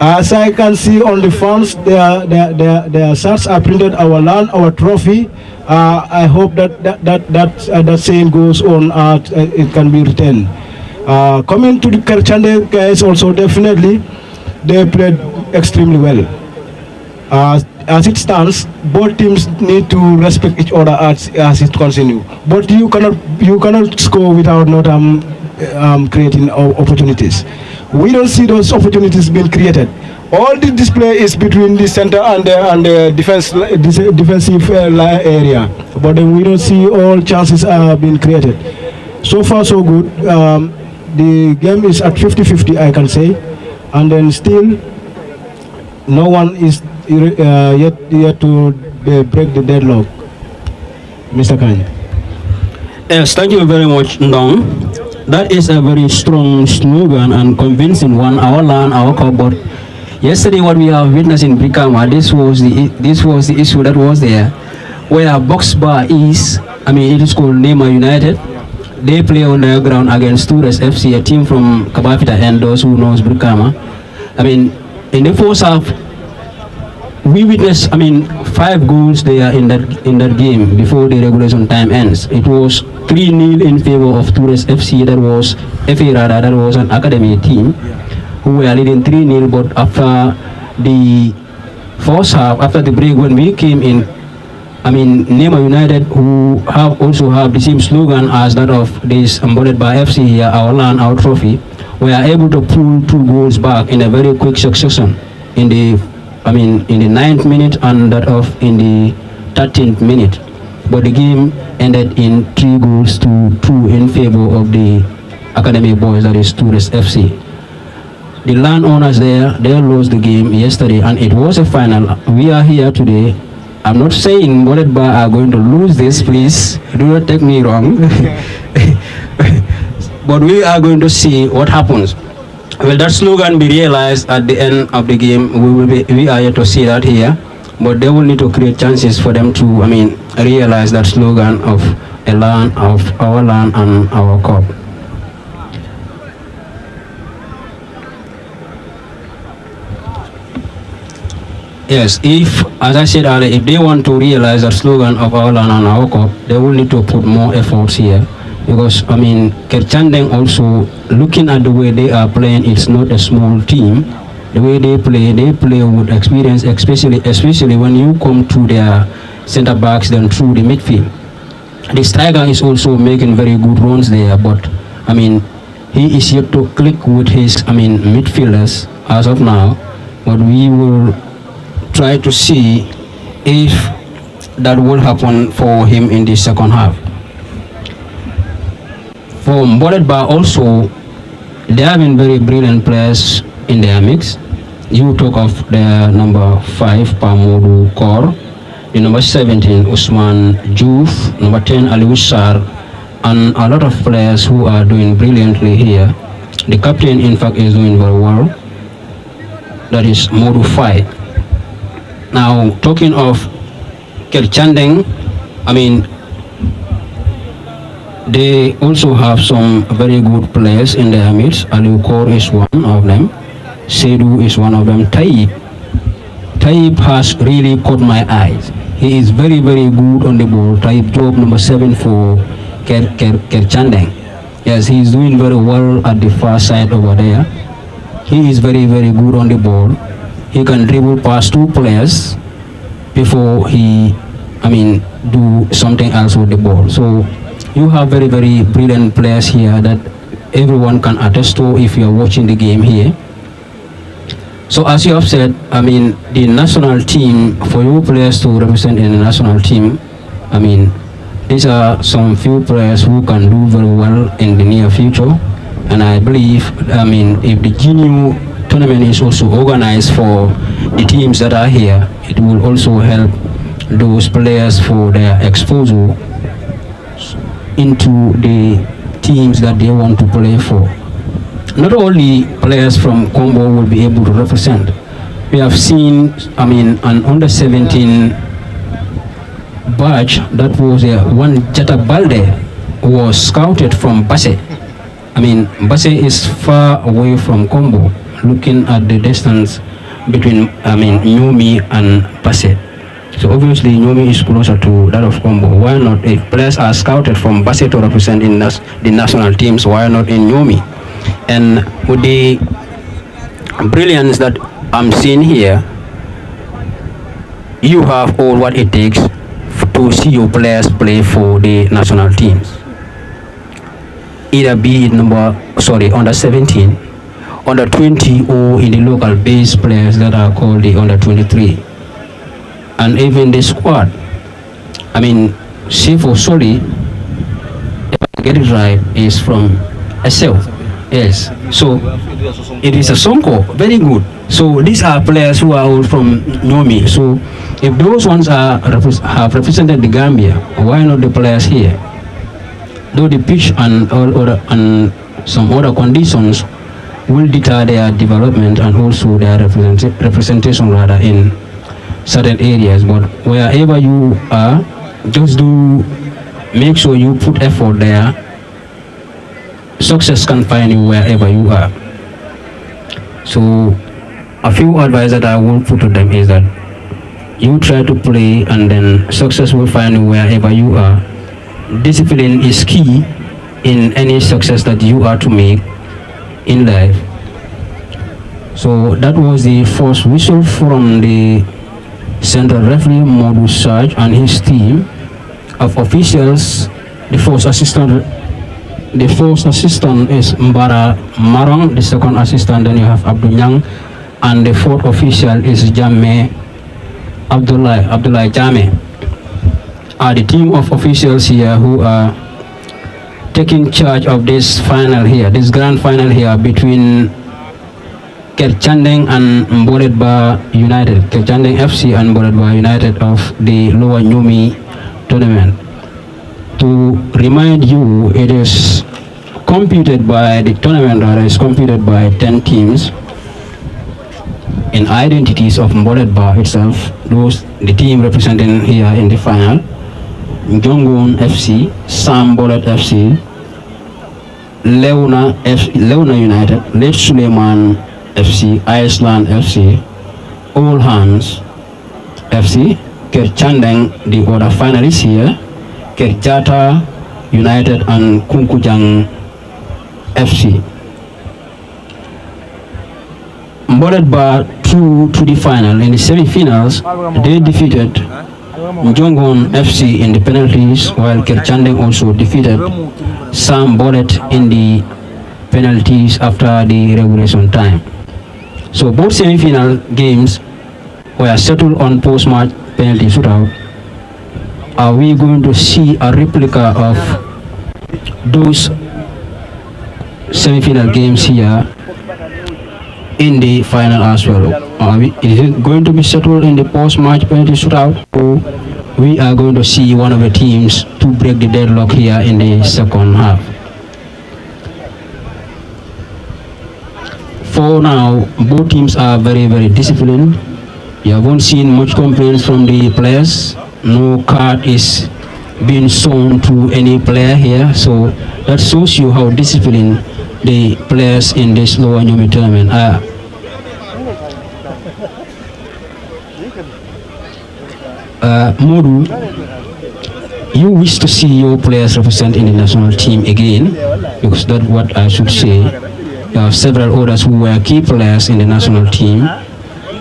Speaker 2: As I can see on the fans, their shirts are printed, our land, our trophy. I hope that saying goes on, it can be retained. Coming to the Kerr Chandeh guys also, definitely they played extremely well. As it stands, both teams need to respect each other as it continues. But you cannot score without not creating opportunities. We don't see those opportunities being created. All the display is between the center and the defensive area, but then we don't see all chances are being created. So far, so good. The game is at 50-50, I can say, and then still no one is yet to break the deadlock. Mr. Kanye.
Speaker 1: Yes, thank you very much, Ndong. That is a very strong slogan and convincing one. Our land, our cup. But yesterday, what we have witnessed in Brikama, this was the issue that was there, where Box Bar is. I mean, it is called Niumi United. They play on their ground against Tourist FC, a team from Kabapita, and those who knows Brikama. I mean, in the first half, we witnessed, 5 goals there in that game before the regulation time ends. It was 3-0 in favor of Tourist FC. That was that was an academy team who were leading 3-0. But after the first half, after the break, when we came in, Niumi United, who also have the same slogan as that of this Mbollet-Ba FC here, our land, our trophy, were able to pull 2 goals back in a very quick succession in the 9th minute and that of in the 13th minute. But the game ended in 3 goals to 2 in favor of the academy boys, that is Tourist FC. The landowners there, they lost the game yesterday, and it was a final. We are here today. I'm not saying Mbollet-Ba are going to lose this, please do not take me wrong. But we are going to see what happens. Will that slogan be realized at the end of the game? We are yet to see that here, but they will need to create chances for them to, realize that slogan of a land, of our land and our cup. Yes, if, as I said earlier, if they want to realize the slogan of our land and our cup, they will need to put more efforts here. Because, I mean, Kerr Chandeh also, looking at the way they are playing, it's not a small team. The way they play with experience, especially when you come to their center backs, then through the midfield. The striker is also making very good runs there, but, I mean, he is yet to click with his, midfielders as of now. But we will try to see if that will happen for him in the second half. For Mbollet-Ba also, they have been very brilliant players in their mix. You talk of the number 5, Pamodu Kerr, the number 17, Usman Juf, number 10, Ali Wissar, and a lot of players who are doing brilliantly here. The captain, in fact, is doing very well. That is Modu Fai. Now, talking of Kerr Chandeh, they also have some very good players in their midst. Ali Kerr is one of them. Seydou is one of them. Taib has really caught my eyes. He is very, very good on the ball. Taib job number 7 for Kerr Chandeh. Yes, he is doing very well at the far side over there. He is very, very good on the ball. He can dribble past 2 players before he, do something else with the ball. So you have very, very brilliant players here that everyone can attest to if you are watching the game here. So as you have said, the national team, for you players to represent in the national team, these are some few players who can do very well in the near future. And I believe, if the GNU tournament is also organized for the teams that are here, it will also help those players for their exposure into the teams that they want to play for. Not only players from Congo will be able to represent. We have seen, an under-17 batch that was one Jata Balde was scouted from Basse. Basse is far away from Congo, looking at the distance between, Niumi and Basse. So obviously Niumi is closer to that of Congo. Why not, if players are scouted from Basse to represent in the national teams, why not in Niumi? And with the brilliance that I'm seeing here, you have all what it takes to see your players play for the national teams. Either be it under 17, under 20, or in the local base players that are called the under 23. And even the squad, Sifo Soli, if I get it right, is from SL. Yes, so it is a Sonko, very good. So these are players who are all from Niumi. So if those ones have represented the Gambia, why not the players here? Though the pitch and some other conditions will deter their development and also their representation rather in certain areas, but wherever you are, just make sure you put effort there. Success can find you wherever you are. So a few advice that I will put to them is that you try to play and then success will find you wherever you are. Discipline is key in any success that you are to make in life. So that was the first whistle from the Central Referee Modu Sarge and his team of officials. The first assistant is Mbara Marong, the second assistant, then you have Abdul Nyang, and the fourth official is Jame Abdullah Jame. The team of officials here who are taking charge of this final here, this grand final here between Kerr Chandeh and Mbollet-Ba United, Kerr Chandeh FC and Mbollet-Ba United of the Lower Niumi tournament. To remind you, it is computed by the tournament, rather is computed by 10 teams in identities of Mbollet-Ba itself. The team representing here in the final: Jongon FC, Sam Bollet FC, Leuna United, Late Suleiman FC, Iceland FC, All Hands, FC, Kerr Chandeh, the other finalists here, Kerr Chandeh United and Kunkujang FC. Mbollet-Ba through to the final. In the semi-finals, they defeated Njongon FC in the penalties, while Kerr Chandeh also defeated Sam Mbollet in the penalties after the regulation time. So both semi-final games were settled on post-match penalty shootout. Are we going to see a replica of those semi-final games here in the final as well? Is it going to be settled in the post-match penalty shootout, or we are going to see one of the teams to break the deadlock here in the second half? For now, both teams are very, very disciplined. You haven't seen much complaints from the players. No card is being shown to any player here, so that shows you how disciplined the players in this lower Niumi tournament are. Modu, you wish to see your players represent in the national team again, because that's what I should say. You have several others who were key players in the national team.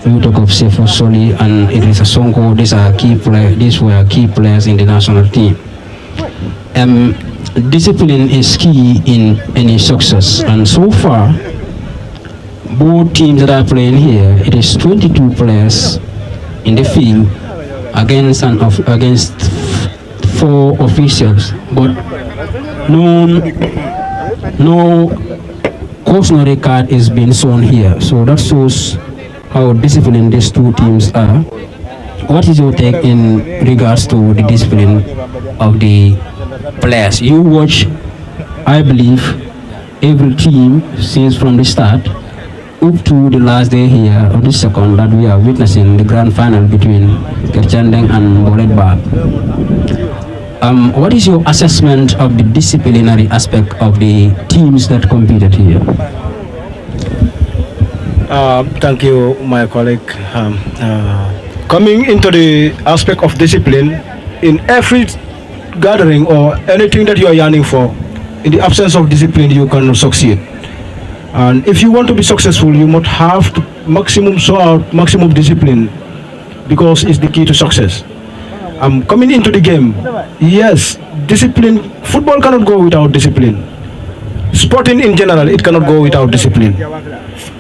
Speaker 1: You talk of Sefo Soli and Idrissa Sonko. These were key players in the national team. Discipline is key in any success, and so far, both teams that are playing here, it is 22 players in the field against 4 officials, but no cautionary card is being shown here. So that shows how disciplined these two teams are. What is your take in regards to the discipline of the players? You watch, I believe, every team since from the start up to the last day here of the second that we are witnessing the grand final between Kerr Chandeh and Mbollet-Ba. What is your assessment of the disciplinary aspect of the teams that competed here?
Speaker 2: Thank you, my colleague. Coming into the aspect of discipline, in every gathering or anything that you are yearning for, in the absence of discipline, you cannot succeed. And if you want to be successful, you must have to show out maximum discipline, because it's the key to success. Coming into the game, yes, discipline. Football cannot go without discipline. Sporting in general, it cannot go without discipline.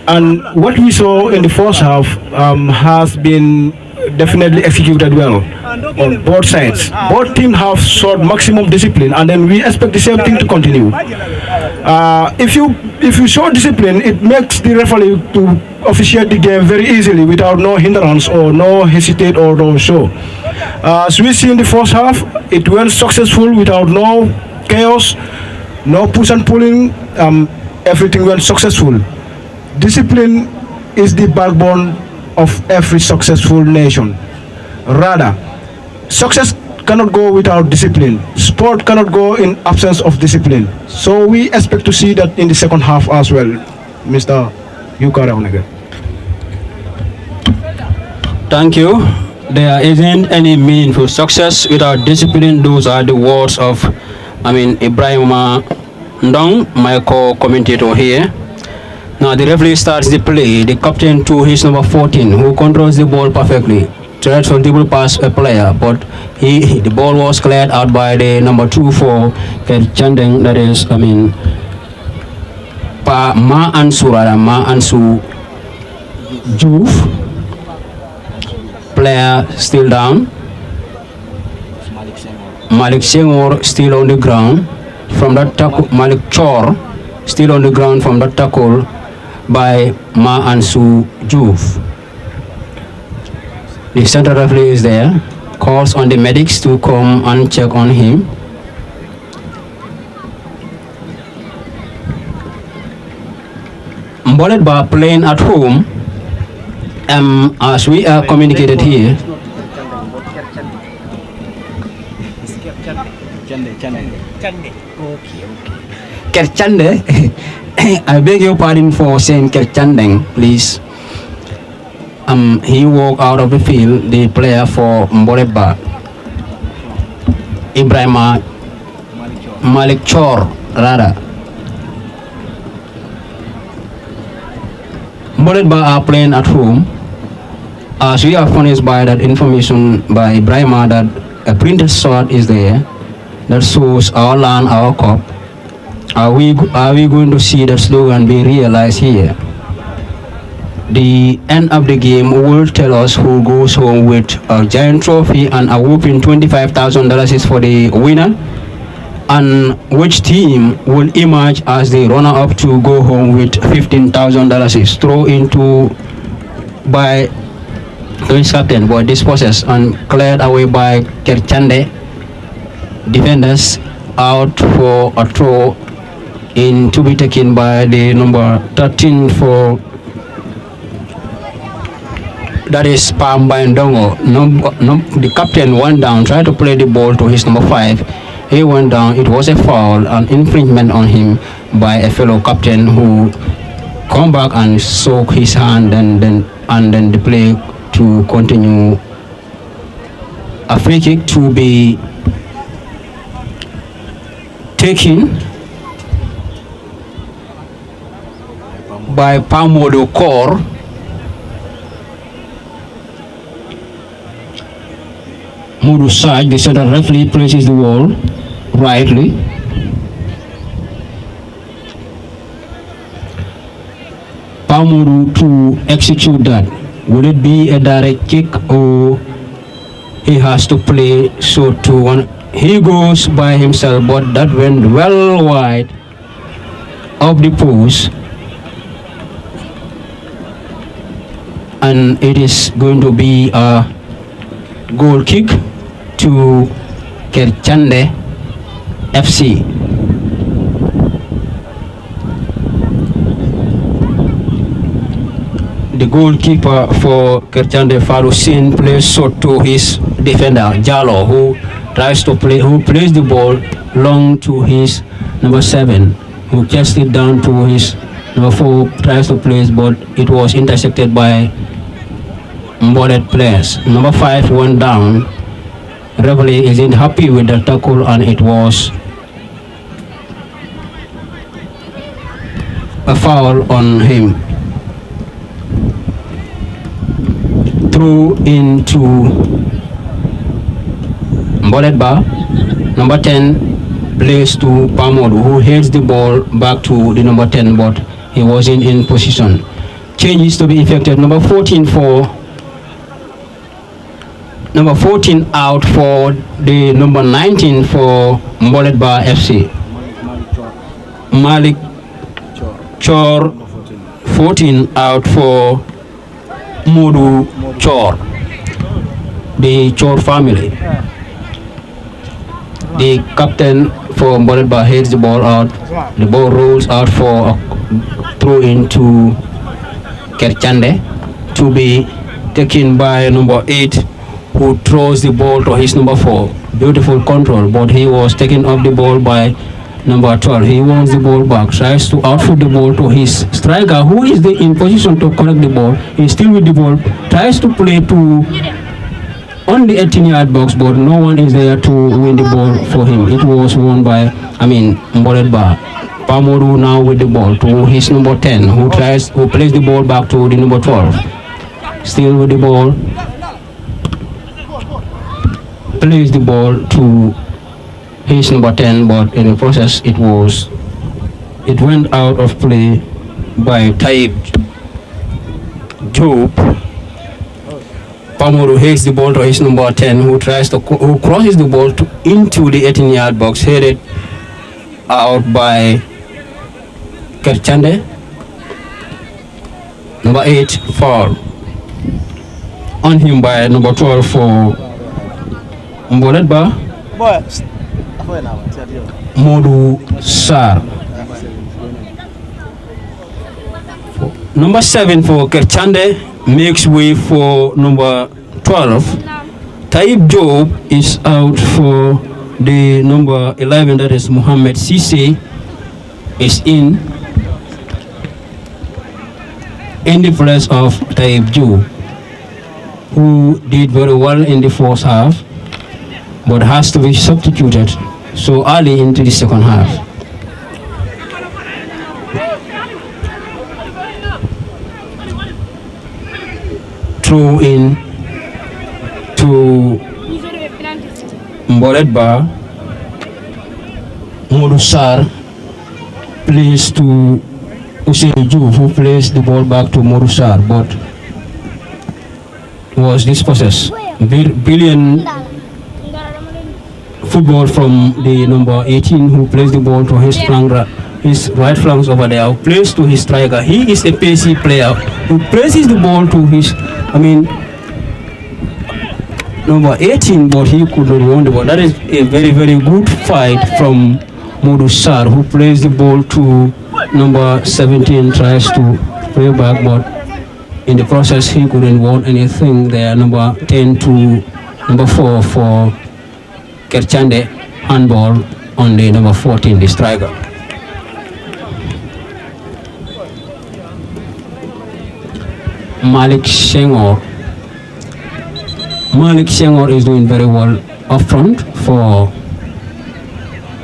Speaker 2: And what we saw in the first half has been definitely executed well on both sides. Both teams have showed maximum discipline, and then we expect the same thing to continue. If you show discipline, it makes the referee to officiate the game very easily without no hindrance or no hesitate or no show. As we see in the first half, it went successful without no chaos, no push and pulling. Everything went successful. Discipline is the backbone of every successful nation. Rather, success cannot go without discipline. Sport cannot go in absence of discipline. So we expect to see that in the second half as well. Mr. Yukara.
Speaker 1: Thank you. There isn't any meaningful success without discipline. Those are the words of, Ibrahim Ndong, my co-commentator here. Now the referee starts the play. The captain to his number 14, who controls the ball perfectly, tries to dribble past a player, but the ball was cleared out by the number 2 for Kerr Chandeh. That is, Ma Ansu Juve. Player still down. Malik Senghor still on the ground from that tackle. Malik Chor still on the ground from that tackle by Ma Ansu Juve. The central referee is there, calls on the medics to come and check on him. Mbollet-Ba playing at home, as we are communicated here. Kerr Chandeh, I beg your pardon for saying Kerr Chandeh, please. he walked out of the field, the player for Mbollet-Ba, Ibrahima Malik Chor, rather. Mbollet-Ba are playing at home. As we are furnished by that information by Ibrahima that a printed shot is there that shows our land, our cup. Are we going to see that slogan be realized here? The end of the game will tell us who goes home with a giant trophy and a whooping $25,000 is for the winner, and which team will emerge as the runner-up to go home with $15,000 is thrown into by his captain, but this process and cleared away by Kerr Chandeh. Defenders out for a throw in to be taken by the number 13 for that is Pam Ndongo. The captain went down, tried to play the ball to his number 5. He went down. It was a foul, an infringement on him by a fellow captain who come back and soak his hand and then the play to continue. A free kick to be taken by Pamodo Kor. Mudu Saj, the center referee places the ball rightly. Pamodu to execute that. Would it be a direct kick or he has to play so to one? He goes by himself, but that went well wide of the post, and it is going to be a goal kick to Kerr Chandeh FC. The goalkeeper for Kerr Chandeh, Farousin, plays short to his defender Jallo, who plays the ball long to his number 7, who gets it down to his number 4, tries to place, but it was intercepted by Mbollet players. Number 5 went down. Referee isn't happy with the tackle, and it was a foul on him. Through into Mbollet-Ba. Number 10 plays to Pamodu, who heads the ball back to the number 10, but he wasn't in position. Changes to be effected. Number 14 out for the number 19 for Mbollet-Ba FC. Malik Chor, 14 out for Mudu Chor, the Chor family. The captain for Mbollet-Ba heads the ball out. The ball rolls out for a throw into Kerr Chandeh to be taken by number 8, who throws the ball to his number 4. Beautiful control, but he was taken off the ball by number 12. He wants the ball back, tries to outfoot the ball to his striker, who is in position to collect the ball. He's still with the ball, tries to play to on the 18-yard box, but no one is there to win the ball for him. It was won by, Mbollet-Ba. Pamodu now with the ball to his number 10, who plays the ball back to the number 12. Still with the ball, plays the ball to his number 10, but in the process it went out of play by Taib Job. Pamodu hits the ball to his number 10, who crosses the ball into the 18-yard box, headed out by Kerr Chandeh. Number 8 foul on him by number 12 for Mbollet-Ba. Modu Sar. Number 7 for Kerr Chandeh makes way for number 12. Taib Job is out for the number 11, that is Muhammad Sise, is in the place of Taib Job. who did very well in the first half, but has to be substituted so early into the second half. Throw in to Mbollet-Ba. Modusar plays to Usain Juve, who plays the ball back to Modusar, but was dispossessed. Brilliant football from the number 18, who plays the ball to his right flanks over there, who plays to his striker. He is a pacey player who places the ball to his, number 18, but he could not win the ball. That is a very, very good fight from Modusar, who plays the ball to number 17, tries to play back, but in the process he couldn't win anything there. Number 10 to number 4 for Kerr Chandeh, handball on the number 14, the striker. Malik Senghor. Malik Senghor is doing very well up front for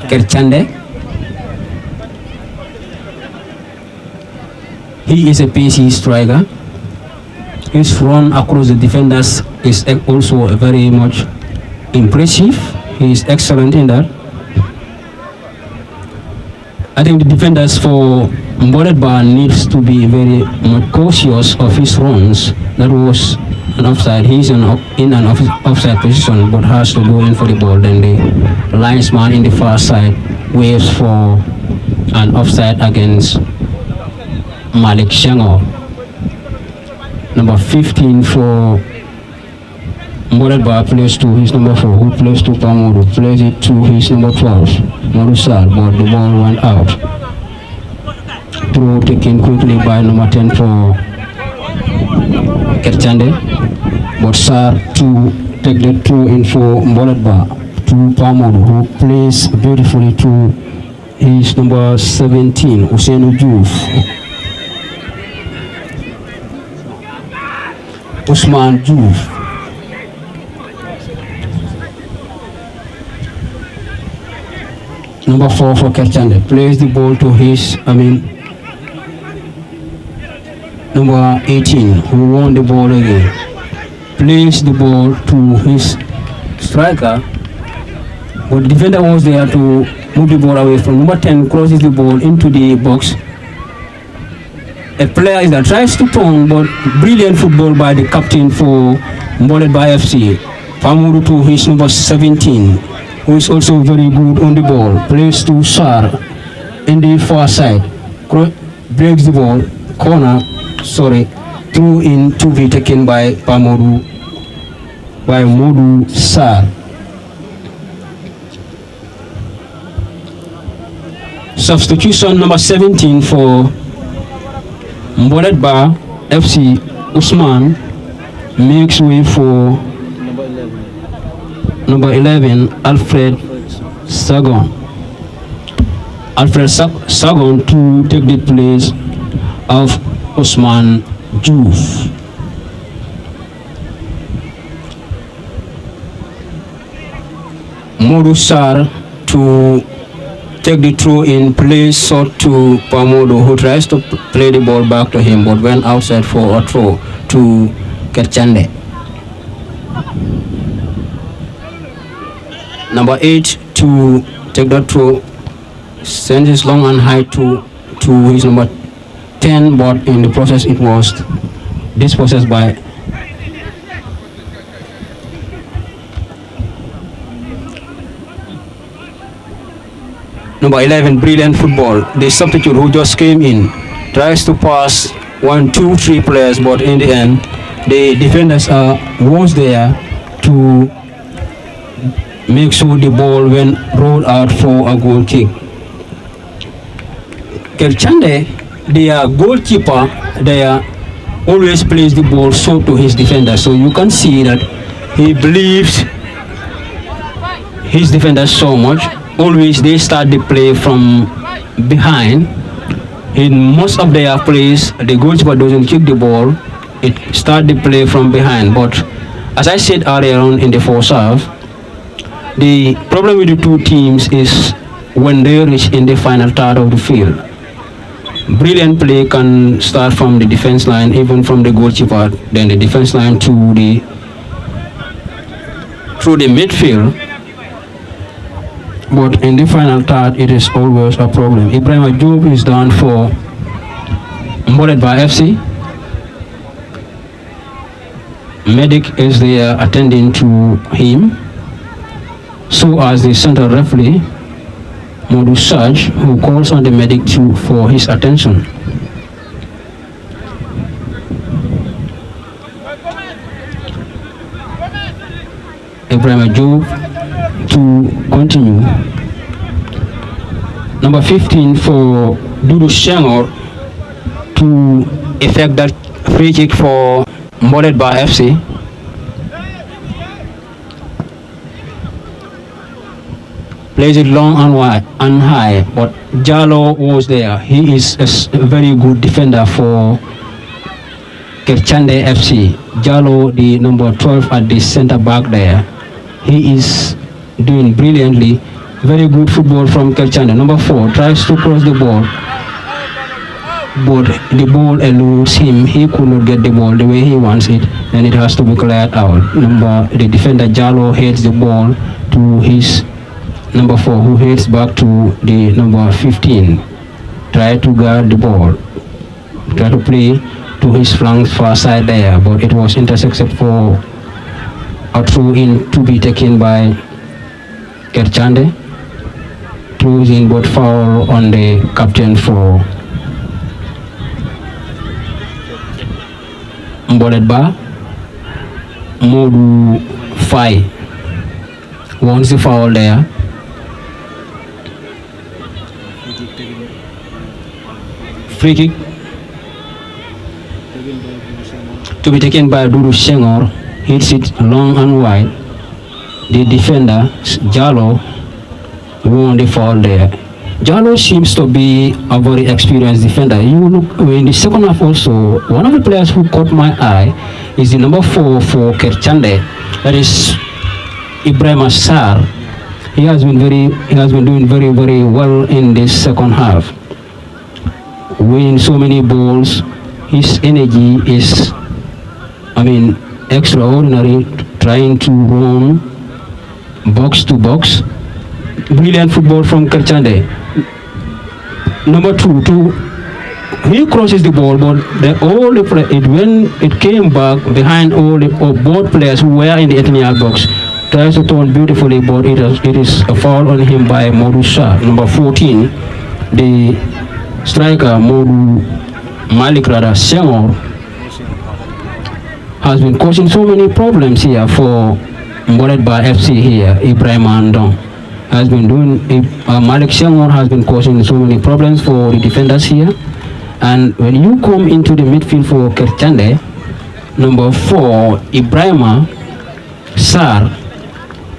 Speaker 1: Kerr Chandeh. He is a pacey striker. His run across the defenders is also very much impressive. He is excellent in that. I think the defenders for Mbollet-Ba needs to be very much cautious of his runs. That was an offside. He's in an offside position, but has to go in for the ball. Then the linesman in the far side waves for an offside against Malik Senghor. Number 15 for Mbollet-Ba plays to his number 4, who plays to Pamodu, plays it to his number 12, Modusar, but the ball went out. Throw taken quickly by number 10 for Kerr Chandeh, but Sar to take the throw in for Mbollet-Ba to Pamodu, who plays beautifully to his number 17, Usain Juve. Usman Juve. Number 4 for Kerr Chandeh plays the ball to his, number 18, who won the ball again. Plays the ball to his striker, but the defender was there to move the ball away from. Number 10 crosses the ball into the box. A player that tries to turn, but brilliant football by the captain for Mbollet-Ba FC. Pamodu to his number 17, who is also very good on the ball. Plays to Sar in the far side. Breaks the ball. Corner, through in to be taken by Pamodu, by Modu Sar. Substitution number 17 for Mbollet-Ba FC, Usman, makes way for number 11, Alfred Sagon. Alfred Sagon to take the place of Usman Juve. Modu Sar to take the throw in, place shot to Pamodu, who tries to play the ball back to him, but went outside for a throw to Kerr Chandeh. Number 8 to take that throw, sends his long and high to his number 10, but in the process it was dispossessed by number 11. Brilliant football. The substitute who just came in tries to pass 1, 2, 3 players, but in the end the defenders was there to make sure the ball went rolled out for a goal kick. Kerr Chandeh, their goalkeeper, always plays the ball short to his defender, so you can see that he believes his defenders so much. Always they start the play from behind. In most of their plays, the goalkeeper doesn't kick the ball, it start the play from behind, but as I said earlier on in the first half, the problem with the two teams is when they reach in the final third of the field. Brilliant play can start from the defense line, even from the goalkeeper, then the defense line to the through the midfield. But in the final third, it is always a problem. Ibrahim Job is down for Mbollet-Ba FC. Medic is there attending to him. So as the central referee, Modu Saj, who calls on the medic for his attention. Ibrahim Job to continue. Number 15 for Dudu Shengor to effect that free kick for Mbollet-Ba FC. Plays it long and wide and high, but Jallo was there. He is a very good defender for Kerr Chandeh FC. Jallo, the number 12 at the center back there, he is doing brilliantly. Very good football from Kerr Chandeh. Number 4 tries to cross the ball, but the ball eludes him. He could not get the ball the way he wants it, and it has to be cleared out. The defender Jallo heads the ball to his number 4, who heads back to the number 15. Try to guard the ball. Try to play to his flank far side there, but it was intercepted for a throw in to be taken by Kerr Chandeh. Throws in, but foul on the captain for Mbollet-Ba. Modu Fai wants the foul there. Free kick to be taken by Dudu Shengor. Hits it long and wide. The defender Jallo won the foul there. Jallo seems to be a very experienced defender. You look in the second half also. One of the players who caught my eye is the number 4 for Kerr Chandeh. That is Ibrahim Sar. He has been doing very well in this second half. Winning so many balls, his energy is, extraordinary. Trying to run box to box. Brilliant football from Kerr Chandeh. Number 2, he crosses the ball, but when it came back behind both players who were in the 18-yard box, tries to turn beautifully, but it is a foul on him by Modu Shah. Number 14, the striker Modu Shengor has been causing so many problems here for Mbollet-Ba FC here. Ibrahim Andong has been doing, Malik Shengor has been causing so many problems for the defenders here. And when you come into the midfield for Kerr Chandeh, number 4, Ibrahim Sar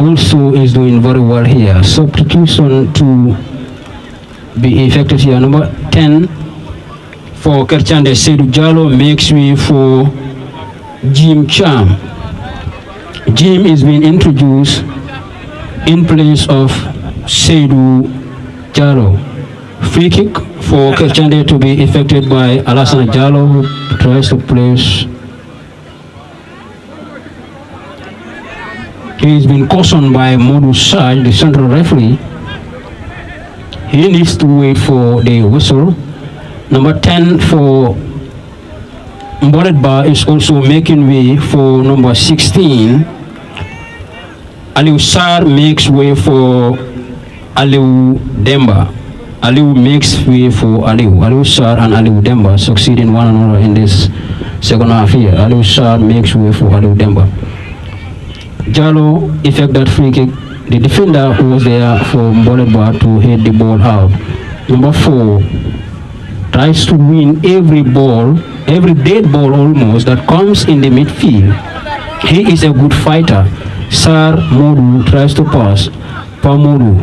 Speaker 1: also is doing very well here. Substitution to be effected here. Number 10 for Kerr Chandeh, Seydou Jallo makes way for Jim Cham. Jim is being introduced in place of Seydou Jallo. Free kick for Kerr Chandeh to be effected by Alassane Jallo, who tries to place. He's been cautioned by Modu Saj, the central referee. He needs to wait for the whistle. Number 10 for Mbollet-Ba is also making way for number 16. Aliou Sarr makes way for Aliou Demba. Aliou makes way for Aliou Sarr and Aliou Demba succeeding one another in this second half here. Aliou Sarr makes way for Aliou Demba. Jallo effect that free kick. The defender who was there for Mbollet-Ba to hit the ball out. Number 4 tries to win every dead ball almost that comes in the midfield. He is a good fighter. Sar Modu tries to pass. Modu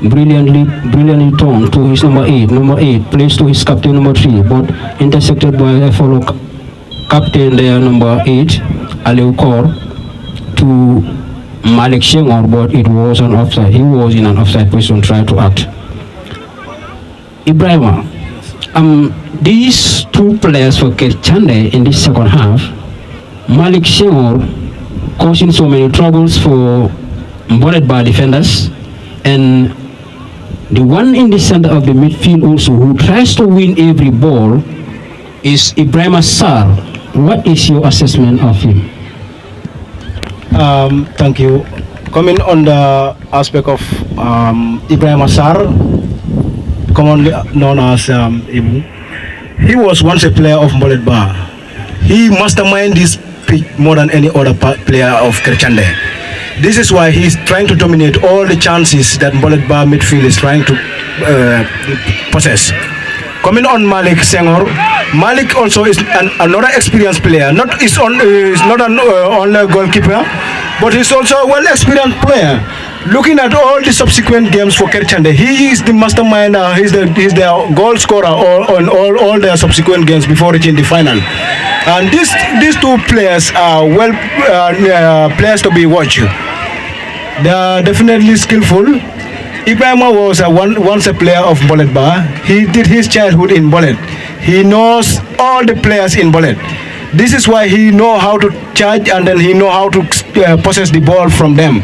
Speaker 1: brilliantly turned to his number 8. Number 8 plays to his captain number 3, but intercepted by a fellow captain there, number 8, Aliou Kerr. to Malik Shengor, but it was an offside. He was in an offside position trying to act. Ibrahima, these two players for Kerr Chandeh in this second half, Malik Shengor causing so many troubles for Mbollet-Ba defenders, and the one in the center of the midfield also who tries to win every ball is Ibrahima Sarr. What is your assessment of him?
Speaker 2: Thank you. Coming on the aspect of Ibrahima Sarr, commonly known as Ibu, he was once a player of Mbollet-Ba. He masterminded this pitch more than any other player of Kerr Chandeh. This is why he's trying to dominate all the chances that Mbollet-Ba midfield is trying to possess. Coming on Malik Shengor, Malik also is another experienced player. He's not only a goalkeeper, but he's also a well-experienced player. Looking at all the subsequent games for Kerr Chandeh, he is the mastermind. He's the goal scorer on all their subsequent games before reaching the final. And these two players are players to be watched. They are definitely skillful. Ibrahima was once a player of Mbollet-Ba. He did his childhood in Mbollet. He knows all the players in Mbollet. This is why he knows how to charge, and then he knows how to possess the ball from them.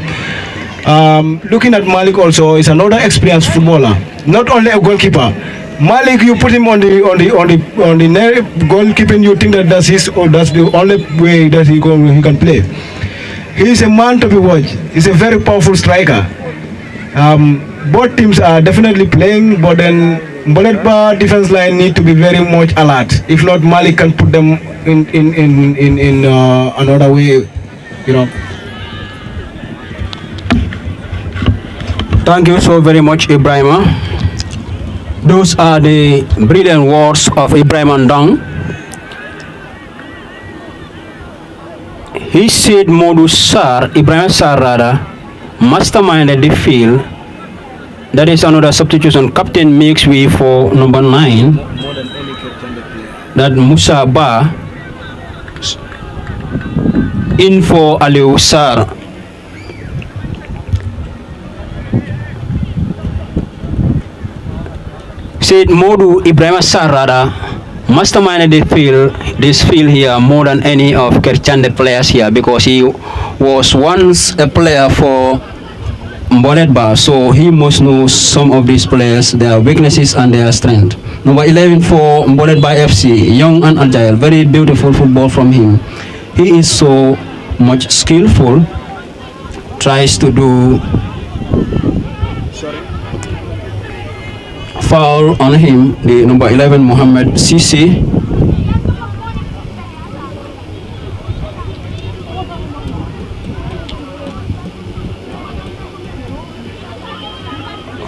Speaker 2: Looking at Malik also is another experienced footballer, not only a goalkeeper. Malik, you put him on the goalkeeping, you think that's the only way that he can play. He is a man to be watched. He's a very powerful striker. Both teams are definitely playing, but then Mbollet-Ba defense line need to be very much alert. If not, Malik can put them in another way, you know.
Speaker 1: Thank you so very much, Ibrahima. Those are the brilliant words of Ibrahima Ndong. He said Ibrahima Sarr rather, masterminded the field. That is another substitution. Captain makes way for number 9. That Musa Ba in for Aliou Sarr. Said Modu Ibrahima Sarr rather masterminded this field here more than any of Kerr Chandeh players here, because he was once a player for Mbollet-Ba, so he must know some of these players, their weaknesses and their strength. Number 11 for Mbollet-Ba FC, young and agile, very beautiful football from him. He is so much skillful, tries to do foul on him, the number 11 Mohamed Sisi.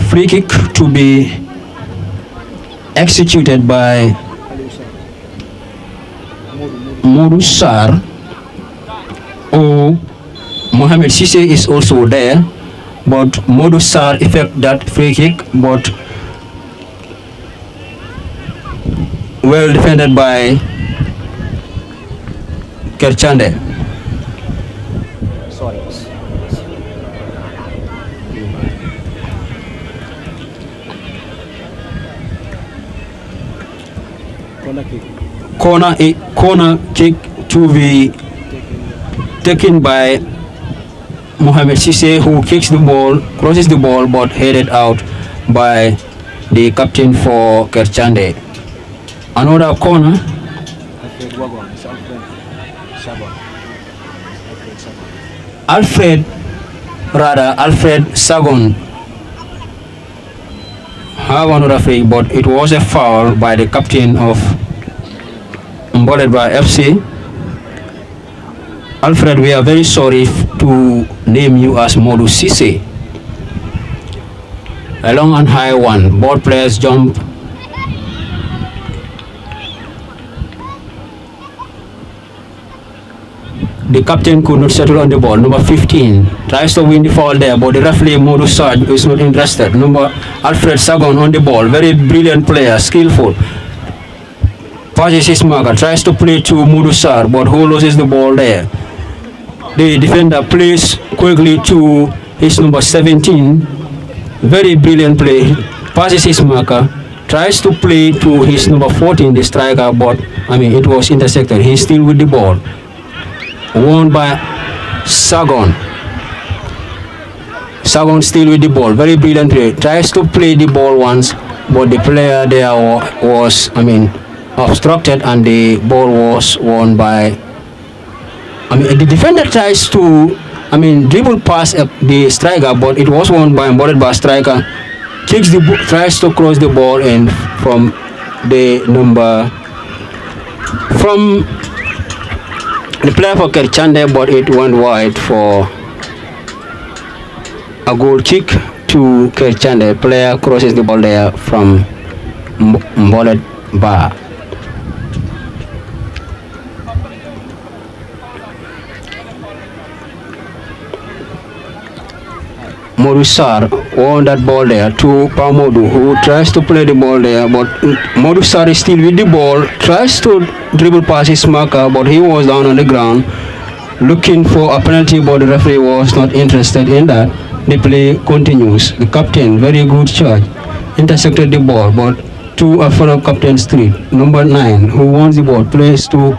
Speaker 1: Free kick to be executed by Modou Sarr. Mohamed Sisi is also there, but Modou Sarr effect that free kick, but well defended by Kerr Chandeh. Corner kick to be taken by Mohamed Sisi, who kicks the ball, crosses the ball, but headed out by the captain for Kerr Chandeh. Another corner. Alfred Sagon have another free, but it was a foul by the captain of Mbollet-Ba FC. Alfred, we are very sorry to name you as Modou Sisi. A long and high one. Both players jump. The captain could not settle on the ball. Number 15 tries to win the foul there, but the referee Modou Sarr is not interested. Number Alfred Sagon on the ball. Very brilliant player, skillful. Passes his marker, tries to play to Modou Sarr, but who loses the ball there? the defender plays quickly to his number 17. Very brilliant play. Passes his marker. Tries to play to his number 14, the striker, but it was intercepted. He's still with the ball. Won by Sagon. Sagon still with the ball. Very brilliant play. Tries to play the ball once, but the player there was, obstructed, and the ball was won by. The defender tries to, dribble past the striker, but it was won by Mbollet-Ba striker. Kicks the tries to cross the ball in from the player for Kerr Chandeh, but it went wide for a goal kick to Kerr Chandeh. Player crosses the ball there from Mbollet-Ba. Modusar won that ball there to Pamodu, who tries to play the ball there, but Modusar is still with the ball, tries to dribble past his marker, but he was down on the ground looking for a penalty, but the referee was not interested in that. The play continues. The captain, very good charge, intercepted the ball, but to a fellow captain street, number 9, who wants the ball, plays to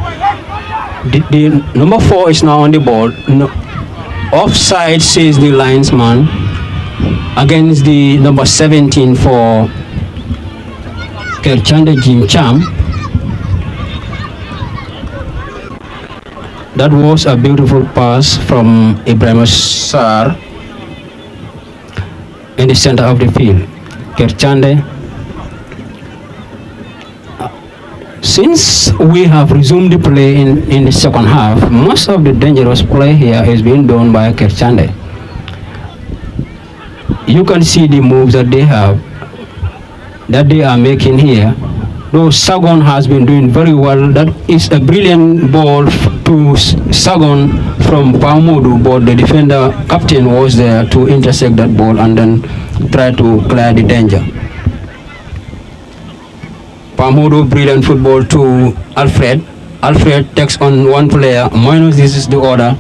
Speaker 1: the number 4 is now on the ball. Offside, says the linesman, against the number 17 for Kerr Chandeh, Jim Cham. That was a beautiful pass from Ibrahim Sar in the center of the field. Kerr Chandeh. Since we have resumed the play in the second half, most of the dangerous play here is being done by Kerr Chandeh. You can see the moves that they are making here. Though Sagon has been doing very well, that is a brilliant ball to Sagon from Pamodu, but the defender captain was there to intercept that ball and then try to clear the danger. Pamodu, brilliant football to Alfred. Alfred takes on one player, minus this is the order.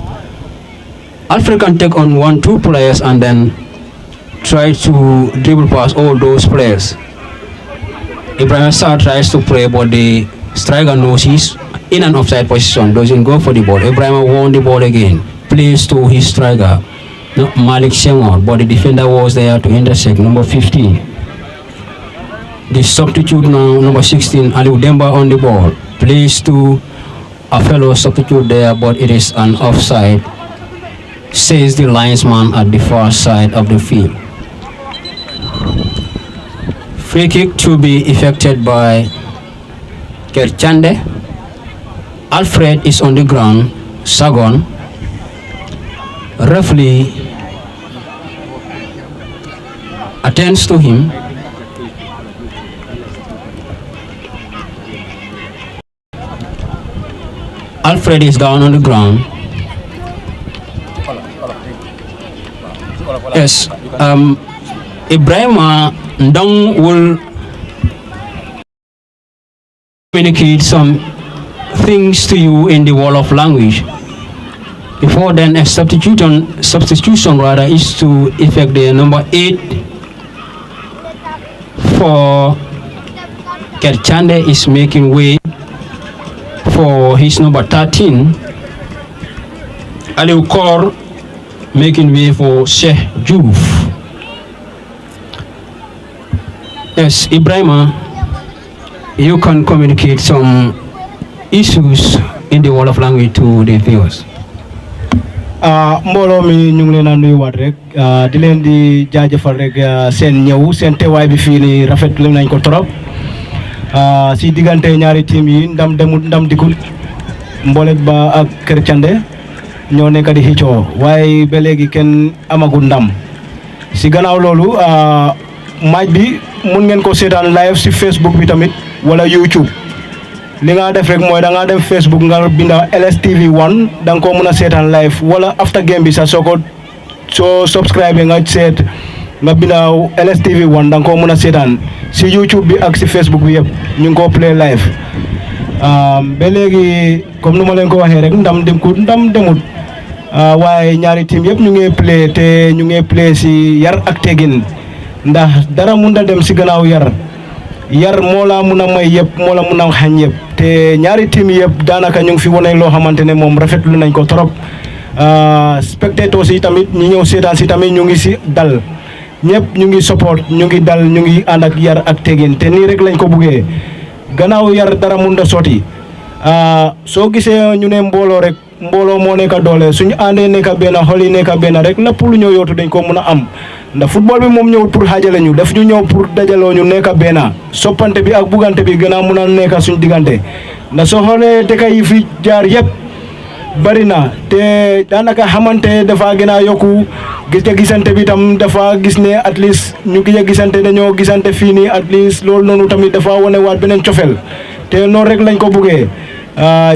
Speaker 1: Alfred can take on 1-2 players and then try to dribble past all those players. Ibrahim Sar tries to play, but the striker knows he's in an offside position, doesn't go for the ball. Ibrahim won the ball again, plays to his striker, Malik Senghor, but the defender was there to intercept, number 15. The substitute now, number 16, Aliou Demba on the ball, plays to a fellow substitute there, but it is an offside, says the linesman at the far side of the field. Free kick to be effected by Kerr Chandeh. Alfred is on the ground. Sagon. Referee attends to him. Alfred is down on the ground. Yes, Ibrahim Ndong will communicate some things to you in the wall of language. Before then, a substitution is to effect the number 8 for Kerr Chandeh is making way for his number 13. Aliou Kor making way for Sheikh Diouf. Yes, Ibrahima, you can communicate some issues in the wall of language to the viewers.
Speaker 2: Mbooloo mi ñu ngi leen a nuyuwaat rek di leen di jaajëfal rek seen ñëw seen teewaay bi fii nii rafetlu nañ ko trop si diggante ñaari team yi ndam demut ndam dikul Mbollet-Ba ak Kerr Chandeh ñoo nekk di xëccoo waaye ba léegi kenn amagul ndam si gannaaw loolu match bi mun ngeen ko seetaan live si Facebook bi tamit wala YouTube li nga def rek mooy da nga dem Facebook nga binda LSTV1 da nga ko mën a seetaan live wala after game bi sax soo subscribe nga seet nga binda LSTV1 da nga ko mën a seetaan si YouTube bi ak si Facebook bi yëpp ñu ngi ko play live ba léegi comme nu ma leen ko waxee rek ndam demut waaye ñaari team yëpp ñu ngi play te ñu ngi play si yar ak tegin ndax dara mun a dem si gannaaw yar moo la mun a may yëpp moo la mun a xañ yëpp te ñaari team yëpp daanaka ñu ngi fi wane loo xamante ne moom rafetlu nañ ko trop spectateurs yi tamit ñi ñëw seetaan si tamit ñu ngi si dal ñëpp ñu ngi support ñu ngi dal ñu ngi ànd ak yar ak tegin te nii rek lañ ko buggee gannaaw yar dara mun a sotti soo gisee ñu ne mbooloo rek mbooloo moo nekk doole suñu àndee nekk benn xol yi nekk benn rek lépp lu ñëw yootu dañ ko mun a am ndax football bi moom ñëwul pour xaajale ñu daf ñu ñëw pour dajaloo ñu nekk benn soppante bi ak bugante bi gën a mun a nekk suñu diggante ndax soo xoolee dëkk yi fi jaar yëpp bari na te daanaka xamante dafa gën a yokku gisante bi tam dafa gis ne at least ñu gis a gisante dañoo gisante fii nii at least loolu noonu tamit dafa wane waat beneen cofel te noonu rek lañ ko buggee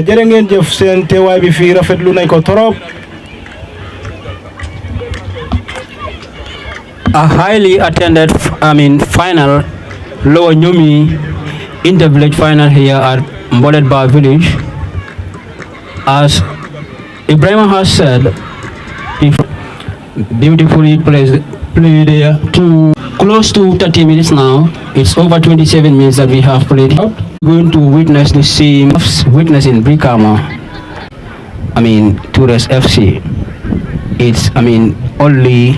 Speaker 2: jërë ngeen jëf seen teewaay bi fii rafetlu nañ ko trop.
Speaker 1: A highly attended, final, Lower Niumi inter-village final here at Mbollet-Ba village. As Ibrahim has said, beautifully played there to close to 30 minutes now. It's over 27 minutes that we have played out. Going to witness the same witness in Brikama, Tourist FC. It's, only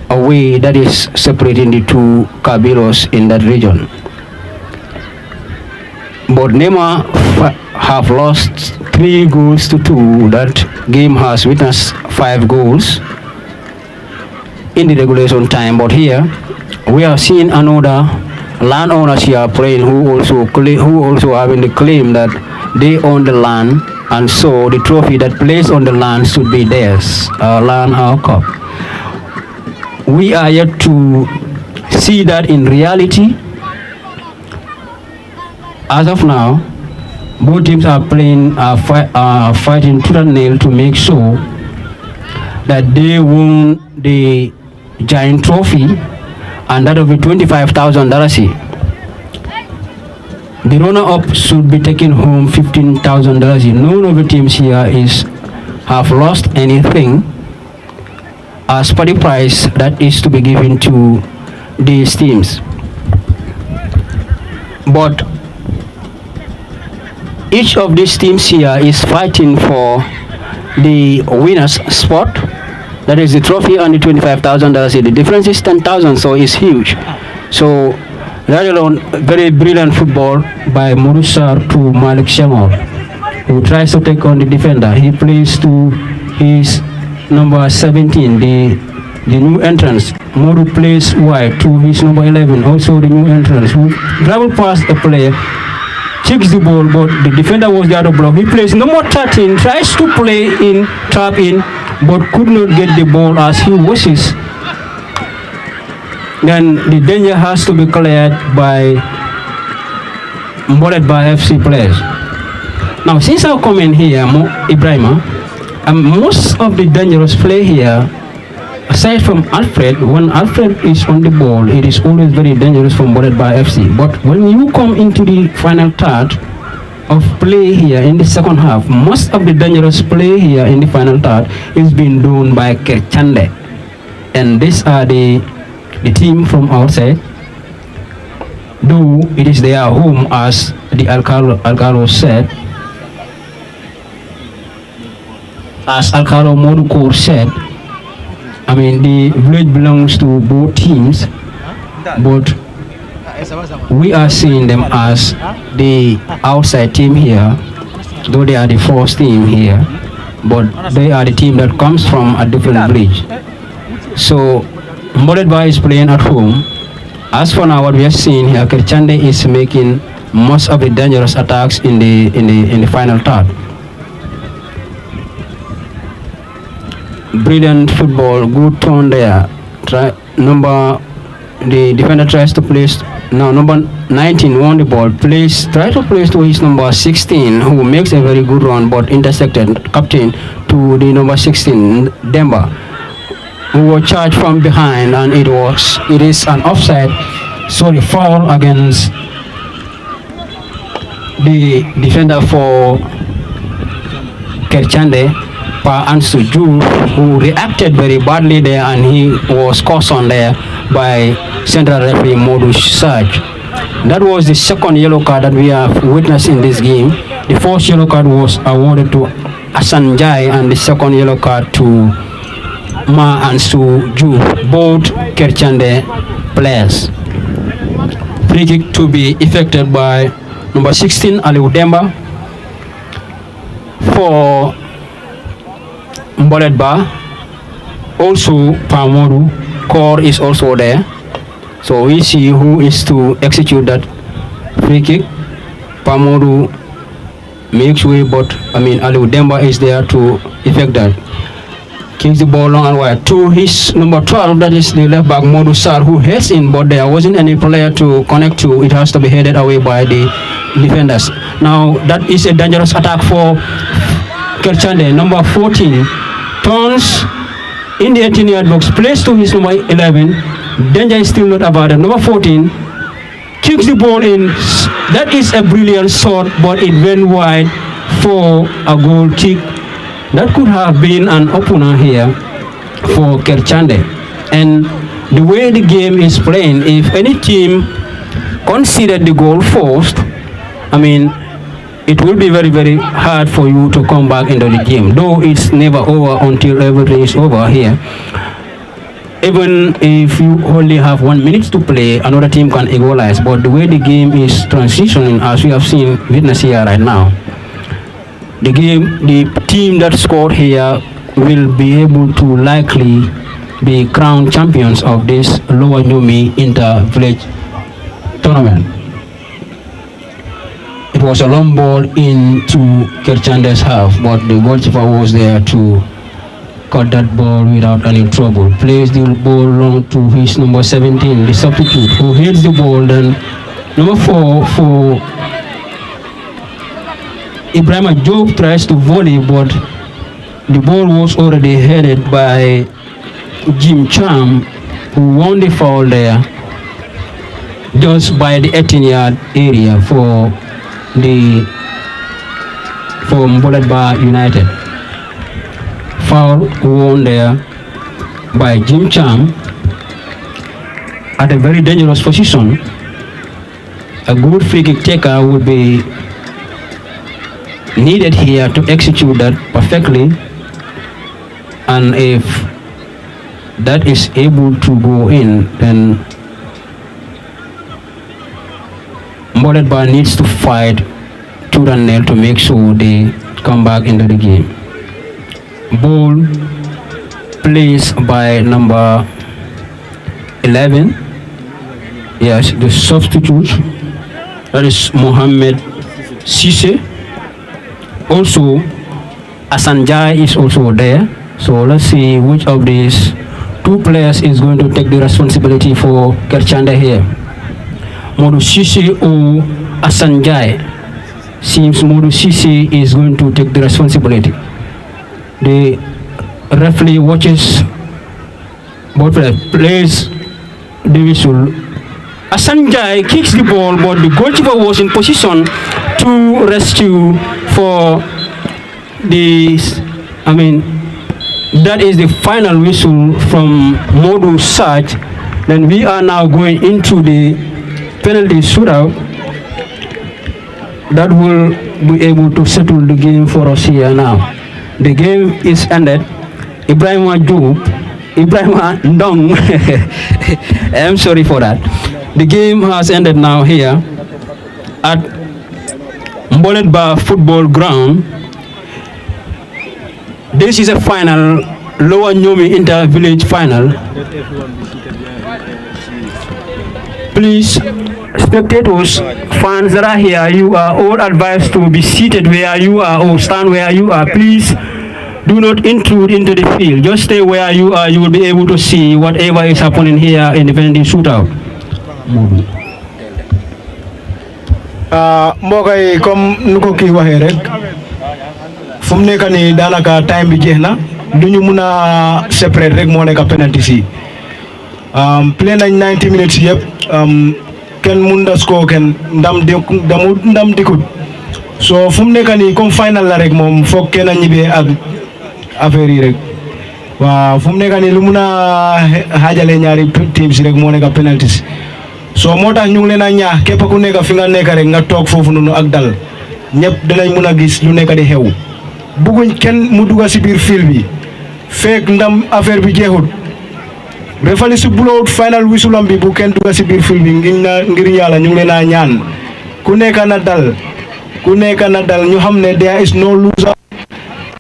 Speaker 1: a way that is separating the two Kabilos in that region. But Nema have lost 3 goals to 2. That game has witnessed 5 goals in the regulation time. But here we are seeing another landowners here playing who also having the claim that they own the land, and so the trophy that placed on the land should be theirs, our land, our cup. We are yet to see that in reality. As of now, both teams are playing, fighting tooth and nail to make sure that they won the giant trophy, and that will be $25,000. The runner-up should be taking home $15,000. None of the teams here have lost anything as per the prize that is to be given to these teams. But each of these teams here is fighting for the winner's spot. That is the trophy and the $25,000. The difference is 10,000, so it's huge. So that alone, very brilliant football by Murusar to Malik Shamor, who tries to take on the defender. He plays to his number 17, the new entrance. Moru plays wide to his number 11, also the new entrance, who travel past the player, checks the ball, but the defender was the other block. He plays number 13, tries to play in, trap in, but could not get the ball as he wishes. Then the danger has to be cleared by Mbollet-Ba FC players. Now, since I come in here, Ibrahim, most of the dangerous play here, aside from Alfred, when Alfred is on the ball, it is always very dangerous for Mbollet-Ba FC. But when you come into the final third of play here in the second half, most of the dangerous play here in the final third is being done by Kerr Chandeh. And these are the team from outside, though it is their home, as the Alcalo said. As Alcalo Modukur said, the village belongs to both teams, but we are seeing them as the outside team here, though they are the first team here, but they are the team that comes from a different village. So Mbollet-Ba is playing at home. As for now, what we are seeing here, Kerr Chandeh is making most of the dangerous attacks in the final third. Brilliant football, good turn there. The defender tries to place. Now number 19 won the ball. Try to place to his number 16, who makes a very good run, but intersected captain to the number 16, Demba, who was charged from behind, and it is an offside, foul against the defender for Kerr Chandeh, Pa Ansu Ju, who reacted very badly there, and he was cautioned there by central referee Modus Sarge. That was the second yellow card that we have witnessed in this game. The first yellow card was awarded to Hassan Jai, and the second yellow card to Ma Ansu Ju, both Kerr Chandeh players. Free kick to be effected by number 16 Aliou Demba for Mbollet-Ba. Also Pamodu Kerr is also there, so we see who is to execute that free kick. Pamodu makes way, but Aliou Demba is there to effect that. Kicks the ball long and wide to his number 12, that is the left back Modou Sarr, who heads in, but there wasn't any player to connect to. It has to be headed away by the defenders. Now that is a dangerous attack for Kerr Chandeh. Number 14 turns in the 18-yard box, plays to his number 11. Danger is still not averted. Number 14 kicks the ball in. That is a brilliant shot, but it went wide for a goal kick. That could have been an opener here for Kerr Chandeh. And the way the game is playing, if any team conceded the goal first, it will be very, very hard for you to come back into the game. Though it's never over until everything is over here. Even if you only have 1 minute to play, another team can equalize. But the way the game is transitioning, as we have seen, witness here right now, the team that scored here will be able to likely be crowned champions of this Lower Niumi inter-village tournament. It was a long ball into Kerr Chandeh's half, but the goalkeeper was there to cut that ball without any trouble. Plays the ball long to his number 17, the substitute, who hits the ball. Then number 4 for Ibrahim Job tries to volley, but the ball was already headed by Jim Cham, who won the foul there just by the 18-yard area for Mbollet-Ba United. Foul won there by Jim Cham at a very dangerous position. A good free kick taker would be needed here to execute that perfectly, and if that is able to go in, then Mbollet-Ba needs to fight tooth and nail to make sure they come back into the game. Ball placed by number 11, yes, the substitute, that is Mohammed Sisse. Also, Asanjai is also there. So let's see which of these two players is going to take the responsibility for Kerr Chandeh here. Modou Sisse or Asanjai. Seems Modou Sisse is going to take the responsibility. The referee watches both players, plays the whistle. Asanjai kicks the ball, but the goalkeeper was in position to rescue for this. That is the final whistle from Modus Sarge. Then we are now going into the penalty shootout that will be able to settle the game for us here now. The game is ended. Ibrahim Ndong, I'm sorry for that. The game has ended now here at Mbollet-Ba football ground. This is a final, Lower Niumi inter-village final. Please, spectators, fans that are here, you are all advised to be seated where you are or stand where you are. Please do not intrude into the field. Just stay where you are. You will be able to see whatever is happening here in the penalty shootout.
Speaker 2: Mbokay comme nuko ki waxe rek fu mu nekk nii daanaka time bi jeex na lu ñu mun a separate rek moo nekk penalty si play nañ 90 minutes yëpp kenn mun da score kenn ndam dikut so fu mu nekk nii comme final la rek moom foog kenn ñibbee ak affaire yi rek waaw fu mu nekk nii lu mun a xaajale ñaari teams rek moo nekk penalties so moo tax ñu ngi leen a ñaax képp ku nekk fi nga nekk rek nga toog foofu noonu ak dal ñëpp dinañ mun a gis lu nekk di xew bugguñ kenn mu dugga si biir fil bi fekk ndam affaire bi jeexut refali si bulowut final wisulam bi bu kenn dugga si biir fil bi ngir yàlla ñu ngi leen a ñaan ku nekk na dal ñu xam ne there is no loser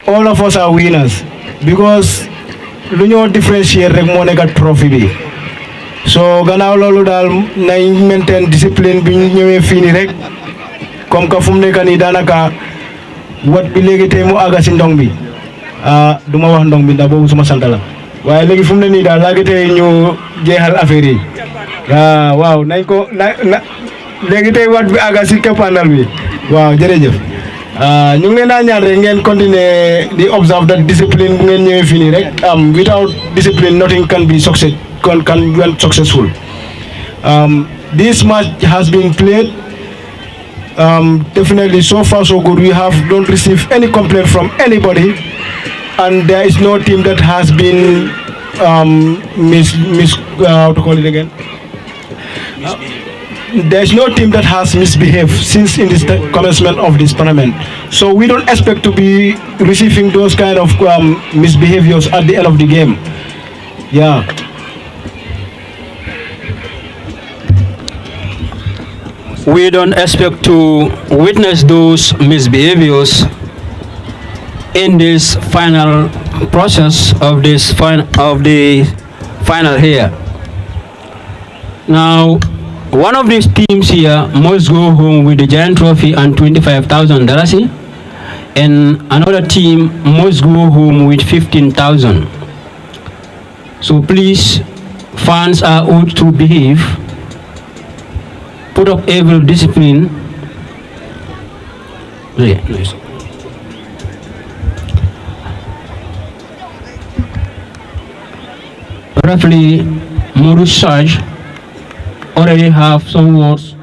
Speaker 2: all of us are winners because lu ñoo differentiate rek moo nekk trophy bi so gannaaw loolu daal nañ maintain discipline bi ñu ñëwee fii nii rek comme que fu mu nekk nii daanaka wat bi léegi tey mu àgga si ndong bi du ma wax ndong bi ndax boobu suma sant la waaye léegi fu mu ne nii daal léegi tey ñu jeexal affaire yi waaw nañ ko léegi tey wat bi àgga si keppandal bi waaw jërëjëf ñu ngi leen a ñaan rek ngeen continuer di observe that discipline bu ngeen ñëwee fii nii rek without discipline nothing can be successful. This match has been played definitely so far so good. We don't receive any complaint from anybody, and there is no team that has been how to call it again. There's no team that has misbehaved since in this commencement of this tournament. So we don't expect to be receiving those kind of misbehaviors at the end of the game. Yeah.
Speaker 1: We don't expect to witness those misbehaviors in this final process of the final here. Now, one of these teams here must go home with the giant trophy and $25,000, and another team must go home with 15,000. So please, fans are urged to behave, put up every discipline. Yeah, nice. Referee Moru Sarge already have some words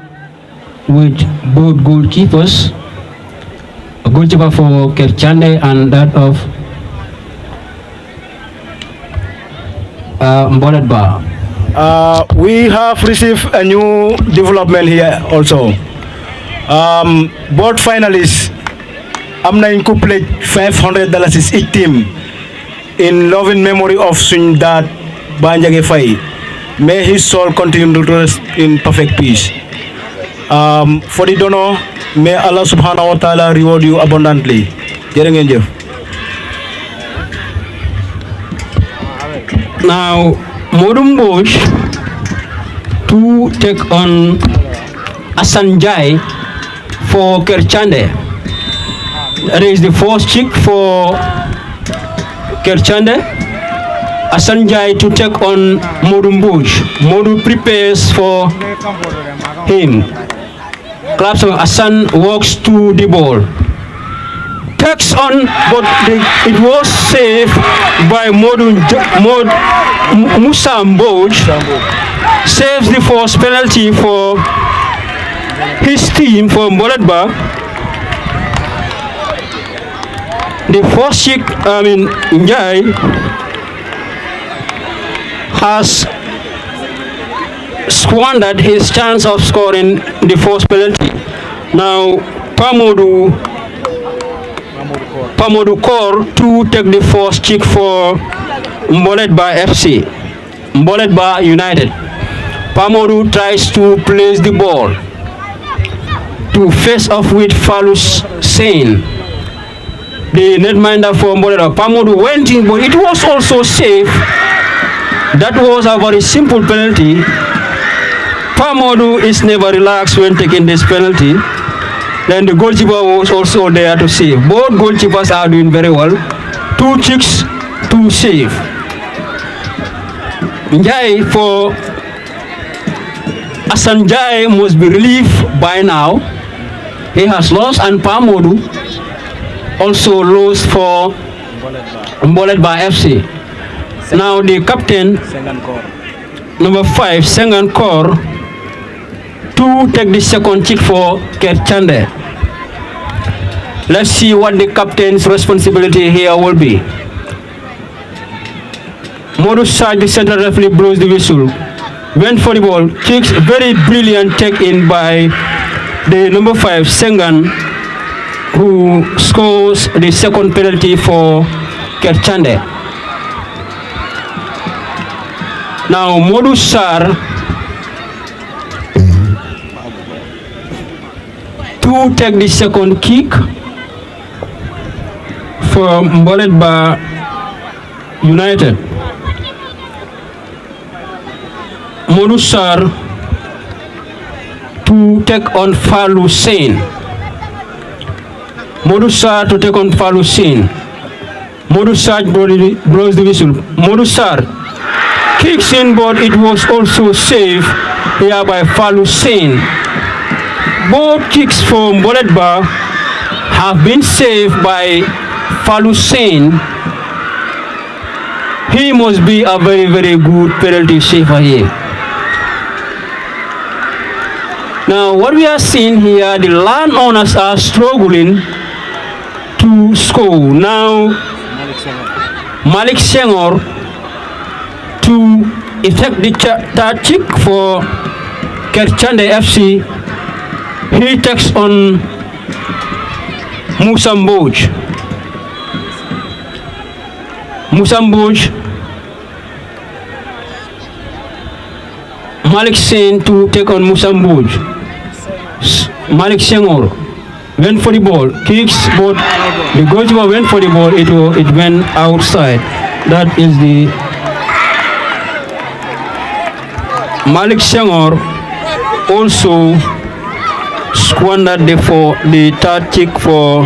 Speaker 1: with both goalkeepers, a goalkeeper for Kerr Chandeh and that of Mbollet-Ba.
Speaker 2: We have received a new development here also. Both finalists am nañ ko pledge $500 each team in loving memory of suñ dad Banjage Faye. May his soul continue to rest in perfect peace. For the donor, may Allah subhanahu wa ta'ala reward you abundantly. Jërë ngeen jëf.
Speaker 1: Now, Modum Bosch to take on Asanjai for Kerr Chandeh. That is the first chick for Kerr Chandeh. Asanjai to take on Modum Bosch. Modu prepares for him. Claps on Asan walks to the ball. Takes on, but it was saved by Musa Mboj. Saves the first penalty for his team, for Mbollet-Ba. The first chick, Njai, has squandered his chance of scoring the first penalty. Now, Pamodu Kerr to take the first kick for Mbollet-Ba FC, Mbollet-Ba United. Pamodu tries to place the ball to face off with Falus Sain, the netminder for Mbollet-Ba. Pamodu went in, but it was also safe. That was a very simple penalty. Pamodu is never relaxed when taking this penalty. Then the goalkeeper was also there to save. Both goalkeepers are doing very well. 2 kicks, 2 save. Njai for Asanjai must be relieved by now. He has lost, and Pamodu also lost for Mbollet-Ba FC. Now the captain, number 5, Sengan Kerr, to take the second kick for Kerr Chandeh. Let's see what the captain's responsibility here will be. Modus Sarge, the central referee, blows the whistle. Went for the ball, kicks, very brilliant take in by the number 5, Sengan, who scores the second penalty for Kerr Chandeh. Now Modus Sarge to take the second kick for Mbollet-Ba United. Modus Sarge to take on Falu Sein. Modus Sarge to take on Falu Sein. Modus Sarge blows the whistle. Modus Sarge kicks in, but it was also saved here by Falu Sein. Both kicks for Mbollet-Ba have been saved by Falu Sein. He must be a very, very good penalty saver here. Now, what we are seeing here, the landowners are struggling to score. Now, Malik Senghor to effect the third kick for Kerr Chandeh FC. He takes on Musa Mboj. Malik Sen to take on Musa Mboj. Malik Senghor went for the ball, kicks, but the goalkeeper went for the ball, it went outside. That is the Malik Senghor also squandered the third kick for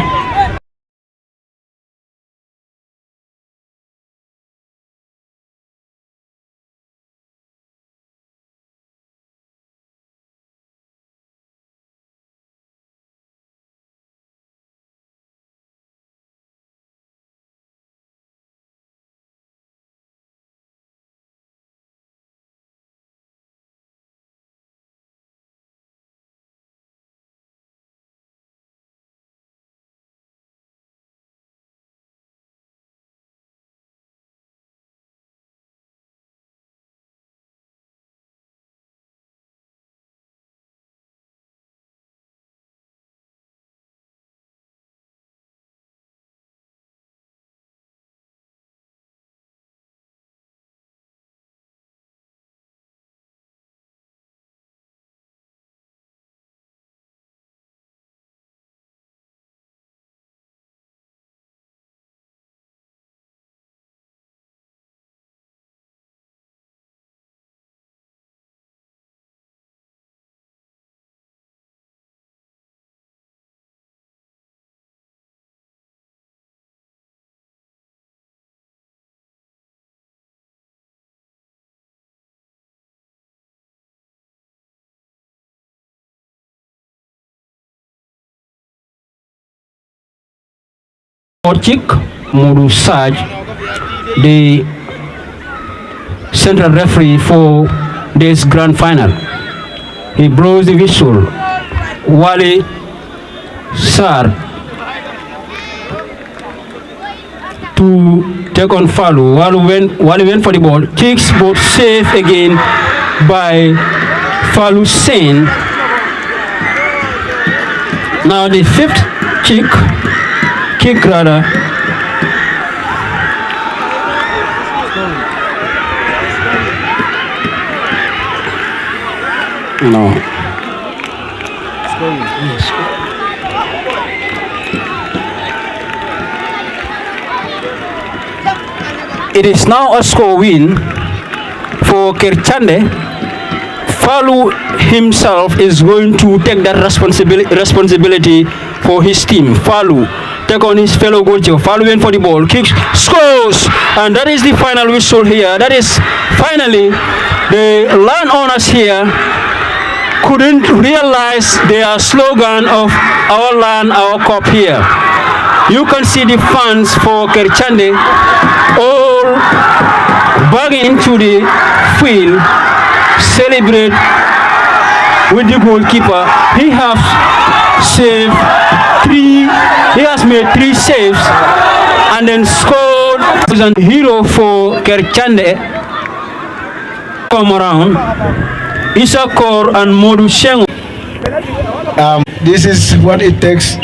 Speaker 1: kick. Modus Sarge, the central referee for this grand final. He blows the whistle. Wali Sarge to take on Falu. Wali went for the ball, kicks, but safe again by Falu Sein. Now the fifth kick rather. No. It is now a score win for Kerr Chandeh. Falu himself is going to take that responsibility for his team. Falu take on his fellow goalkeeper. Falu went for the ball, kicks, scores, and that is the final whistle here. That is finally the landowners here couldn't realize their slogan of "Our Land, Our Cup" here. You can see the fans for Kerr Chandeh all bagging into the field, celebrate with the goalkeeper. He has saved he has made 3 saves and then scored. He's a hero for Kerr Chandeh. Come around. Isa Kor and Modu Sheng.
Speaker 2: This is what it takes.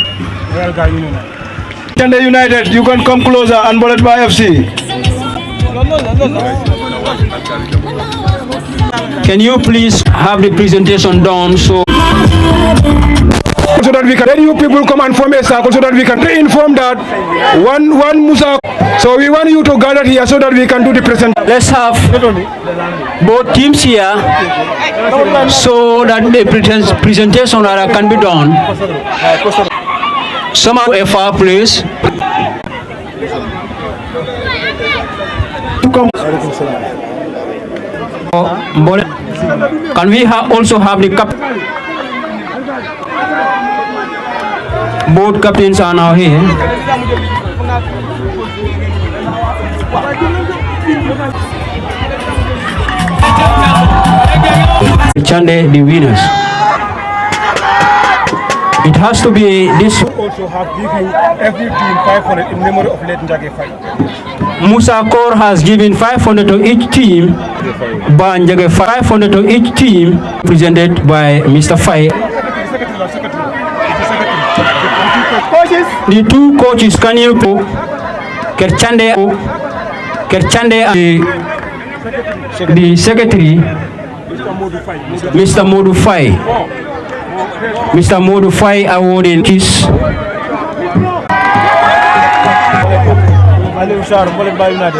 Speaker 2: Chandeh United, you can come closer and Mbollet-Ba FC.
Speaker 1: Can you please have the presentation done so
Speaker 3: that we can let you people come and form a circle so that we can inform that one Musa. So we want you to gather here so that we can do the present.
Speaker 1: let's have both teams here so that the presentation can be done. Somehow a far place. Can we also have the both captains are now here. Chandeh, the winners. It has to be this.
Speaker 3: Also have given every team 500 in memory of Let Njage Faye.
Speaker 1: Musa Kor has given 500 to each team. Banjage 500 to each team, presented by Mr. Faye. The 2 coaches, can you go? Kerr Chandeh and the secretary, Mr. Modu Faye. Mr. Modu Faye awarding his.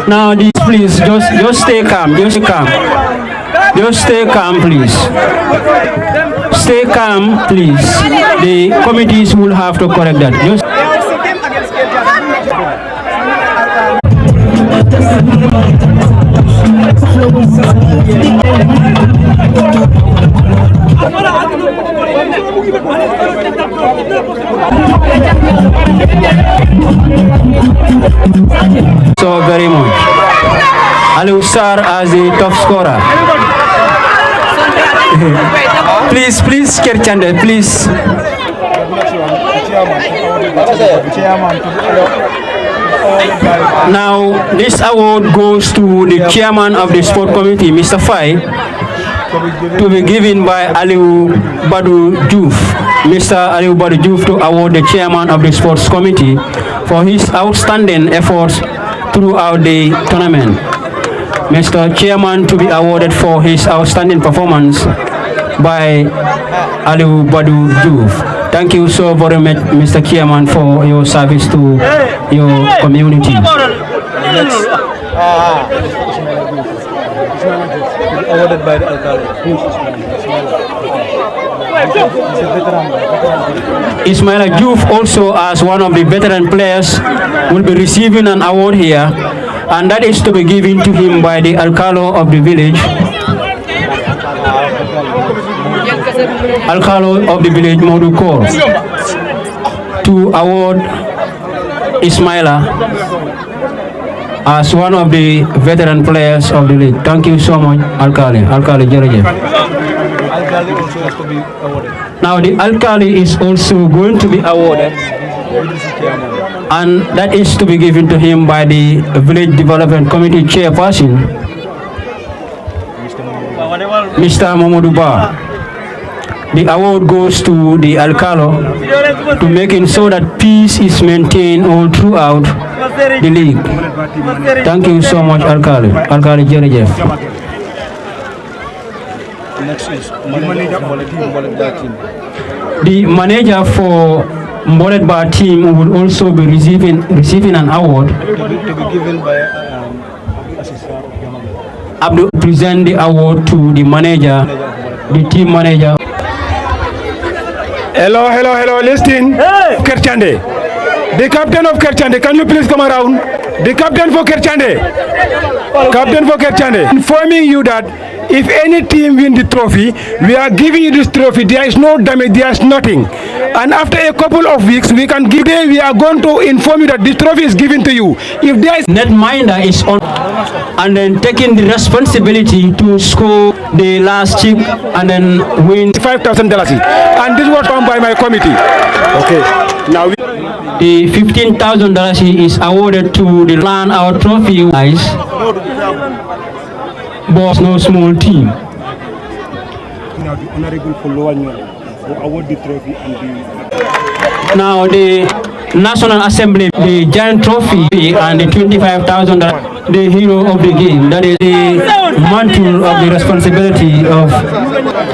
Speaker 1: Now, this, please, just stay calm. Just stay calm, please. Stay calm, please. The committees will have to correct that. So very much. Aliu Sar as the top scorer. Please, Kerr Chandeh, please. Now, this award goes to the chairman of the sport committee, Mr. Faye, to be given by Aliu-Ba Utd. Mr. Aliu-Ba Utd to award the chairman of the sports committee for his outstanding efforts throughout the tournament. Mr. Chairman to be awarded for his outstanding performance by Aliu-Ba Utd. Thank you so very much, Mr. Chairman, for your service to your community.
Speaker 2: Awarded by the alcalde.
Speaker 1: Ismaila Diouf, also as one of the veteran players, will be receiving an award here, and that is to be given to him by the alcalde of the village. Alcalde of the village, Modu Kor, to award Ismaila as one of the veteran players of the league. Thank you so much, Alcalde Jerejef.
Speaker 2: Alcalde also has to be awarded.
Speaker 1: Now the Alcalde is also going to be awarded, and that is to be given to him by the Village Development Committee Chairperson, Mr. Momodu-Ba. The award goes to the Alcalde to making sure that peace is maintained all throughout the league. Thank you so much, Alcalde Jerejef.
Speaker 2: Next is Mbollet-Ba team.
Speaker 1: The manager for Mbollet-Ba team will also be receiving an award.
Speaker 2: To be given by
Speaker 1: Abdul present the award to the manager, the team manager.
Speaker 3: Hello, listen. Hey. Kerr Chandeh. The captain of Kerr Chandeh, can you please come around? The captain for Kerr Chandeh. Captain for Kerr Chandeh. Informing you that if any team win the trophy, we are giving you this trophy. There is no damage, there is nothing. And after a couple of weeks, we are going to inform you that this trophy is given to you. If there is
Speaker 1: netminder is on and then taking the responsibility to score the last chip and then win
Speaker 3: $5,000. And this was found by my committee. Okay. Now
Speaker 1: the $15,000 is awarded to the land our trophy guys. Boss no small team.
Speaker 3: Now the honorable for Lower Niumi will award the trophy and
Speaker 1: Now the National Assembly, the giant trophy and the $25,000, the hero of the game. That is the mantle of the responsibility of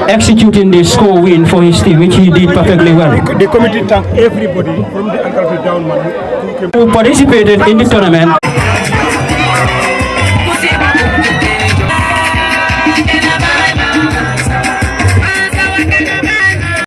Speaker 1: executing the score win for his team, which he did perfectly well.
Speaker 3: the committee thanked everybody from the Uncle down
Speaker 1: Who participated in the tournament.